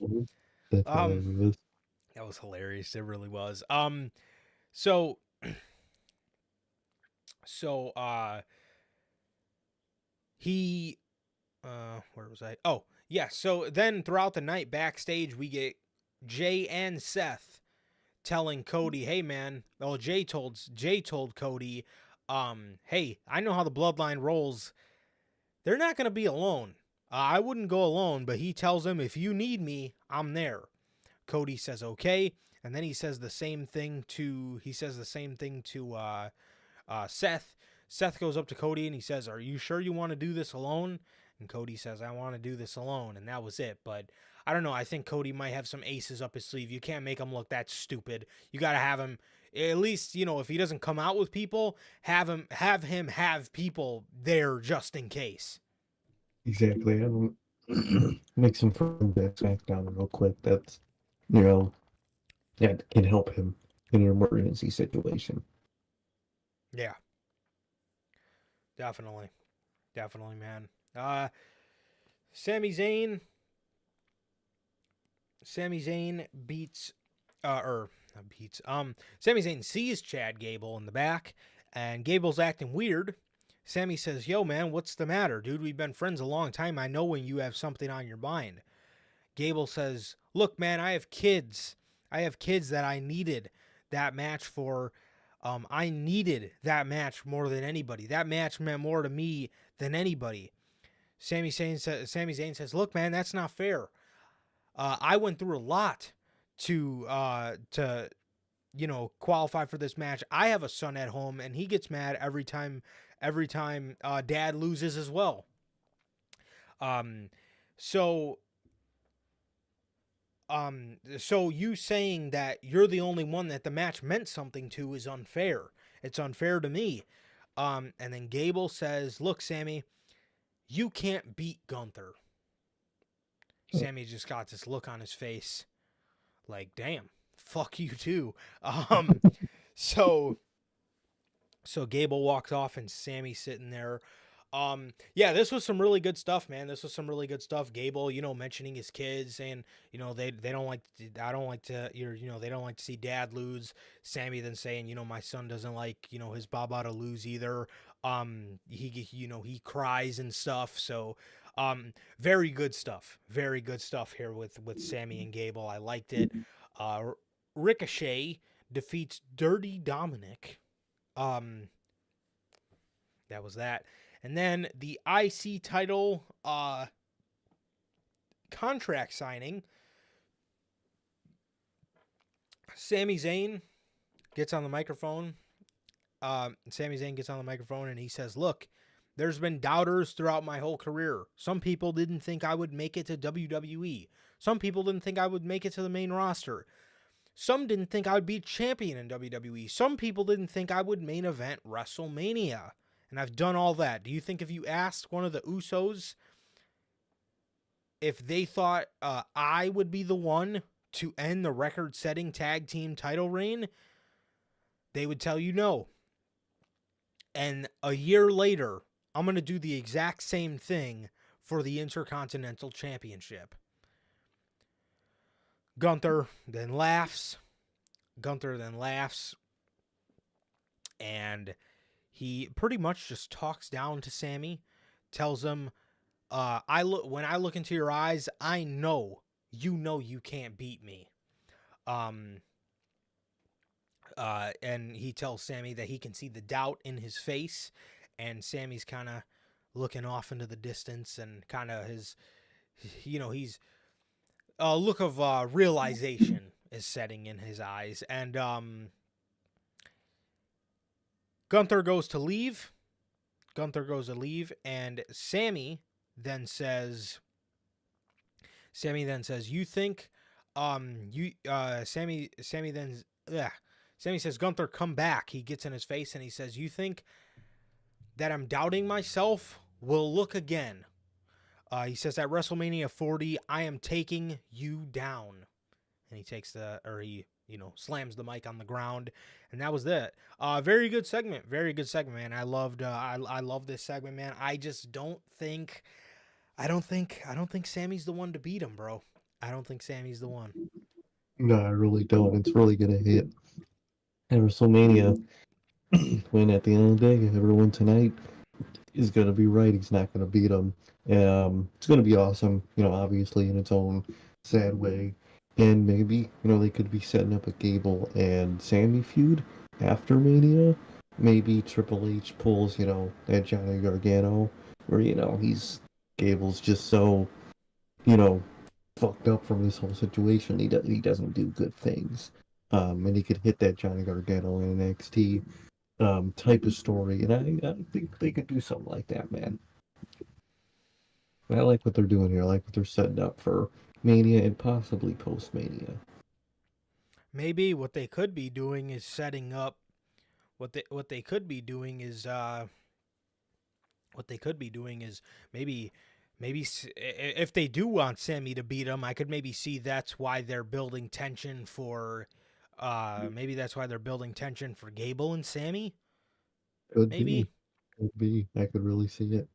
That's Um, hilarious. that was hilarious. It really was. So, so, he, where was I? Oh, yeah. So then throughout the night backstage, we get Jay and Seth telling Cody, "Hey man," well, Jay told Cody, "Hey, I know how the bloodline rolls. They're not gonna be alone. I wouldn't go alone." But he tells him, "If you need me, I'm there." Cody says, "Okay," and then he says the same thing to Seth. Seth goes up to Cody and he says, "Are you sure you want to do this alone?" And Cody says, "I want to do this alone," and that was it. But I don't know. I think Cody might have some aces up his sleeve. You can't make him look that stupid. You got to have him, at least, if he doesn't come out with people, have him have people there just in case. Exactly. Make some friends at SmackDown real quick. That's, that can help him in an emergency situation. Yeah, definitely, man. Sami Zayn beats, or beats. Sami Zayn sees Chad Gable in the back, and Gable's acting weird. Sami says, "Yo, man, what's the matter, dude? We've been friends a long time. I know when you have something on your mind." Gable says, "Look, man, I have kids. I have kids that I needed that match for. I needed that match more than anybody. That match meant more to me than anybody." Sami Zayn says, "Look, man, that's not fair. I went through a lot to qualify for this match. I have a son at home, and he gets mad every time dad loses as well. So you saying that you're the only one that the match meant something to is unfair. It's unfair to me." And then Gable says, "Look, Sami, you can't beat Gunther." Sami just got this look on his face like, "Damn, fuck you too." So Gable walks off and Sami's sitting there. Yeah, this was some really good stuff, man. This was some really good stuff. Gable, mentioning his kids, saying, they don't like I don't like to they don't like to see dad lose. Sami then saying, "My son doesn't like, his baba to lose either." He cries and stuff. So very good stuff. Very good stuff here with Sami and Gable. I liked it. Ricochet defeats Dirty Dominic. That was that. And then the IC title contract signing. Sami Zayn gets on the microphone. And he says, "Look, there's been doubters throughout my whole career. Some people didn't think I would make it to WWE. Some people didn't think I would make it to the main roster. Some didn't think I would be champion in WWE. Some people didn't think I would main event WrestleMania. And I've done all that. Do you think if you asked one of the Usos if they thought I would be the one to end the record-setting tag team title reign, they would tell you no. And a year later, I'm going to do the exact same thing for the Intercontinental Championship." Gunther then laughs. And he pretty much just talks down to Sami, tells him, when I look into your eyes, I know you can't beat me. And he tells Sami that he can see the doubt in his face, and Sami's kind of looking off into the distance, and kind of he's a look of realization is setting in his eyes. And Gunther goes to leave, and Sami then says, "You think, Sami says, "Gunther, come back." He gets in his face and he says, "You think that I'm doubting myself? will look again. He says at WrestleMania 40, I am taking you down. And he takes he slams the mic on the ground, and that was it. Very good segment, man. I loved, I love this segment, man. I just I don't think Sammy's the one to beat him, bro. I don't think Sammy's the one. No, I really don't. It's really gonna hit at WrestleMania. When at the end of the day, everyone tonight is gonna be right. He's not gonna beat him. It's gonna be awesome. Obviously in its own sad way. And maybe they could be setting up a Gable and Sammy feud after Mania. Maybe Triple H pulls that Johnny Gargano, where he's Gable's just so you know fucked up from this whole situation. He doesn't do good things. And he could hit that Johnny Gargano in NXT type of story, and I think they could do something like that, man. I like what they're doing here. I like what they're setting up for Mania and possibly post Mania. Maybe what they could be doing is setting up what they could be doing is maybe if they do want Sammy to beat him, I could maybe see that's why they're building tension for Gable and Sammy. Could Maybe. be, could be. I could really see it.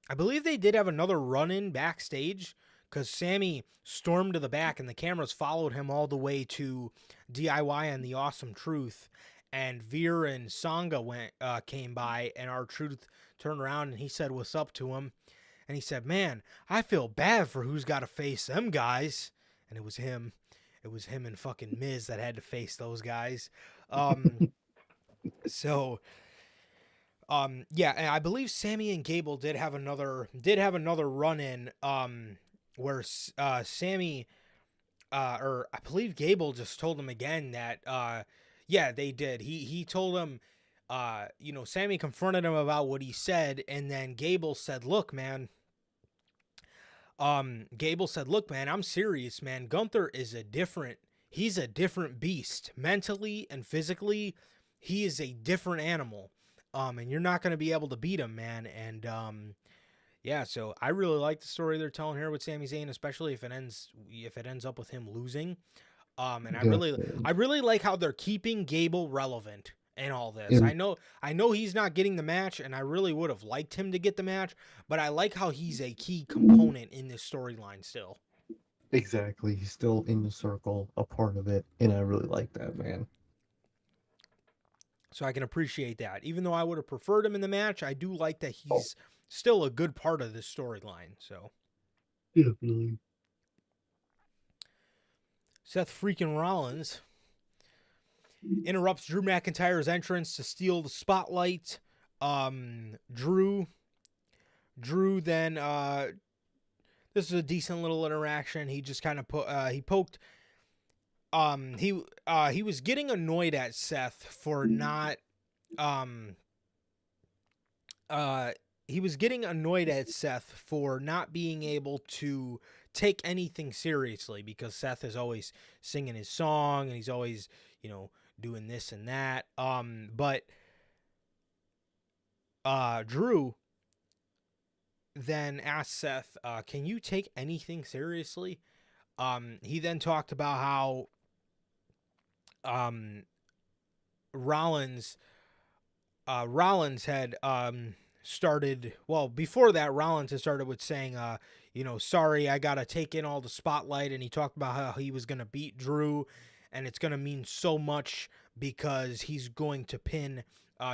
I believe they did have another run-in backstage because Sammy stormed to the back and the cameras followed him all the way to DIY and the Awesome Truth. And Veer and Sangha came by, and R-Truth turned around and he said, "What's up?" to him. And he said, "Man, I feel bad for who's got to face them guys." And it was him. It was him and fucking Miz that had to face those guys. So yeah, and I believe Sammy and Gable did have another run in where Sammy or I believe Gable just told him again that yeah, they did. He told him Sammy confronted him about what he said, and then Gable said, "Look, man, I'm serious, man. Gunther is he's a different beast. Mentally and physically, he is a different animal. And you're not going to be able to beat him, man." And yeah, so I really like the story they're telling here with Sami Zayn, especially if it ends up with him losing. And I really like how they're keeping Gable relevant in all this. And I know he's not getting the match, and I really would have liked him to get the match, but I like how he's a key component in this storyline still. exactly, he's still in the circle, a part of it, and I really like that, man. So I can appreciate that. Even though I would have preferred him in the match, I do like that Oh, he's still a good part of this storyline. So definitely. Seth freaking Rollins interrupts Drew McIntyre's entrance to steal the spotlight. Drew then this is a decent little interaction. He just kind of poked he was getting annoyed at Seth for not he was getting annoyed at Seth for not being able to take anything seriously because Seth is always singing his song and he's always, doing this and that. But Drew then asked Seth, "Can you take anything seriously?" He then talked about how Rollins had started, well, before that Rollins had started with saying sorry, I gotta take in all the spotlight, and he talked about how he was gonna beat Drew and it's gonna mean so much because he's going to pin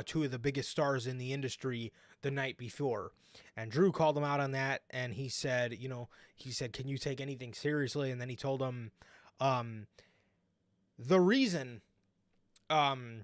two of the biggest stars in the industry the night before. And Drew called him out on that, and he said, "Can you take anything seriously?" And then he told him the reason our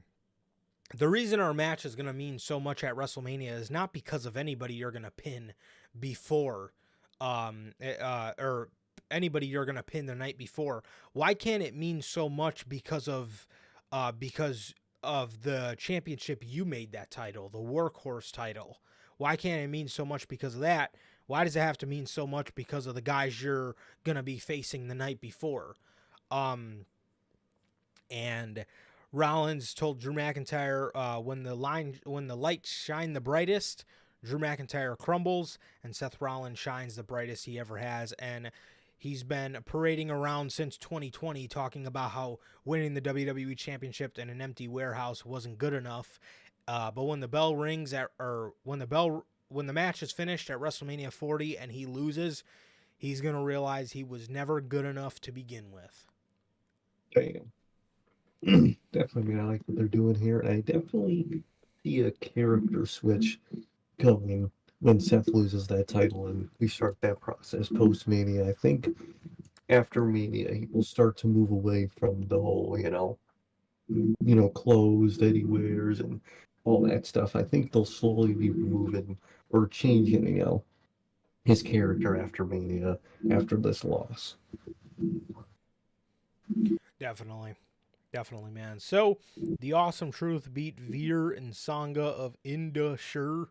match is going to mean so much at WrestleMania is not because of anybody you're going to pin before or anybody you're going to pin the night before. Why can't it mean so much because of the championship you made that title, the workhorse title? Why can't it mean so much because of that? Why does it have to mean so much because of the guys you're going to be facing the night before? And Rollins told Drew McIntyre, when the lights shine the brightest, Drew McIntyre crumbles, and Seth Rollins shines the brightest he ever has. And he's been parading around since 2020 talking about how winning the WWE Championship in an empty warehouse wasn't good enough. But when the bell rings when the match is finished at WrestleMania 40 and he loses, he's going to realize he was never good enough to begin with. Damn. Definitely, I like what they're doing here. I definitely see a character switch coming when Seth loses that title and we start that process post Mania. I think after Mania, he will start to move away from the whole, clothes that he wears and all that stuff. I think they'll slowly be moving or changing, his character after Mania, after this loss. Definitely, man. So the Awesome Truth beat Veer and Sangha of Indusher.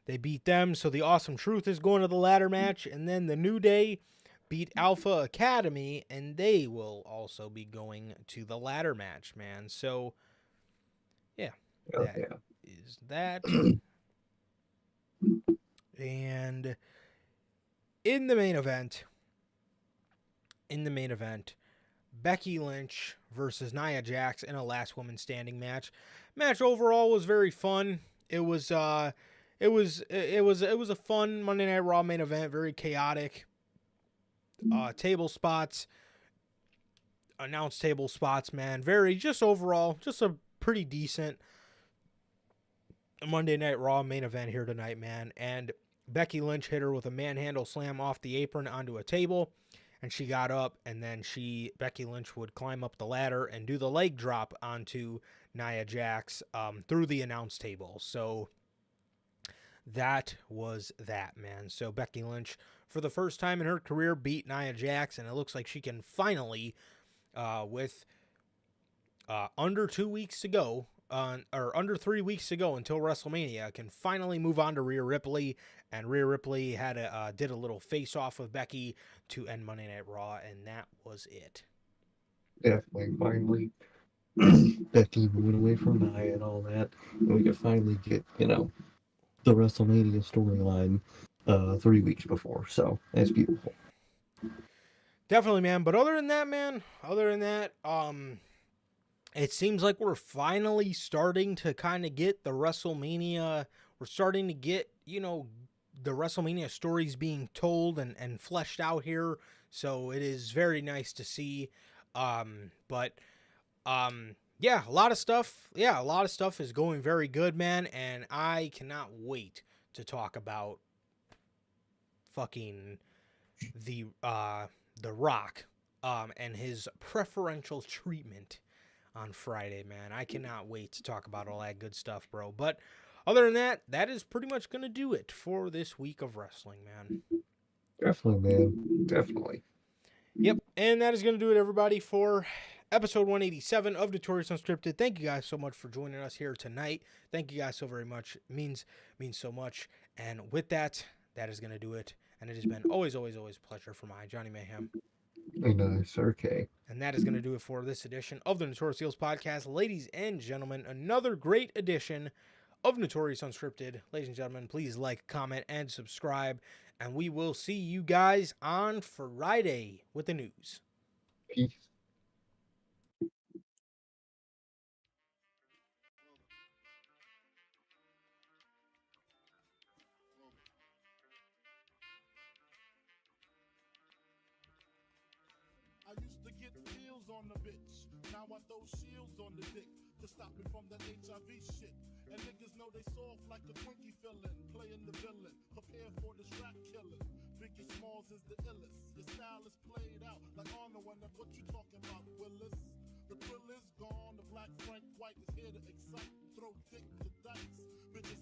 They beat them, so the Awesome Truth is going to the ladder match, and then the New Day beat Alpha Academy, and they will also be going to the ladder match, man. So, yeah, that is that. And in the main event, Becky Lynch versus Nia Jax in a last woman standing match. Match overall was very fun. It was a fun Monday Night Raw main event, very chaotic. Table spots, announced table spots, man. Overall, just a pretty decent Monday Night Raw main event here tonight, man. And Becky Lynch hit her with a manhandle slam off the apron onto a table, and she got up, and then Becky Lynch would climb up the ladder and do the leg drop onto Nia Jax through the announce table. So that was that, man. So Becky Lynch, for the first time in her career, beat Nia Jax, and it looks like she can finally, with under 2 weeks to go, or under 3 weeks to go until WrestleMania, can finally move on to Rhea Ripley. And Rhea Ripley did a little face-off with Becky to end Monday Night Raw, and that was it. Definitely, finally, Becky moving away from Nia and all that, and we could finally get, the WrestleMania storyline 3 weeks before. So that's beautiful. Definitely, man. But other than that, it seems like we're finally starting to kind of get the WrestleMania. We're starting to get, the WrestleMania stories being told and fleshed out here. So it is very nice to see. Yeah, a lot of stuff is going very good, man. And I cannot wait to talk about fucking the Rock, and his preferential treatment on Friday, man. I cannot wait to talk about all that good stuff, bro. But other than that, that is pretty much going to do it for this week of wrestling, man. Definitely, man. Definitely. Yep, and that is going to do it, everybody, for episode 187 of Notorious Unscripted. Thank you guys so much for joining us here tonight. Thank you guys so very much. It means so much. And with that, that is going to do it. And it has been always, always, always a pleasure for my Johnny Mayhem. Nice, okay. And that is going to do it for this edition of the Notorious Heels Podcast. Ladies and gentlemen, another great edition of Notorious Unscripted. Ladies and gentlemen, please like, comment, and subscribe. And we will see you guys on Friday with the news. Peace. I used to get pills on the bitch. Now I throw shields on the dick to stop me from that HIV shit. And niggas know they soft like a Twinkie fillin', playing the villain, prepare for this rap killing. Biggie Smalls is the illest. Your style is played out like Arnold when what you talking about, Willis? The thrill is gone, the black Frank White is here to excite, throw dick to dice. Bitches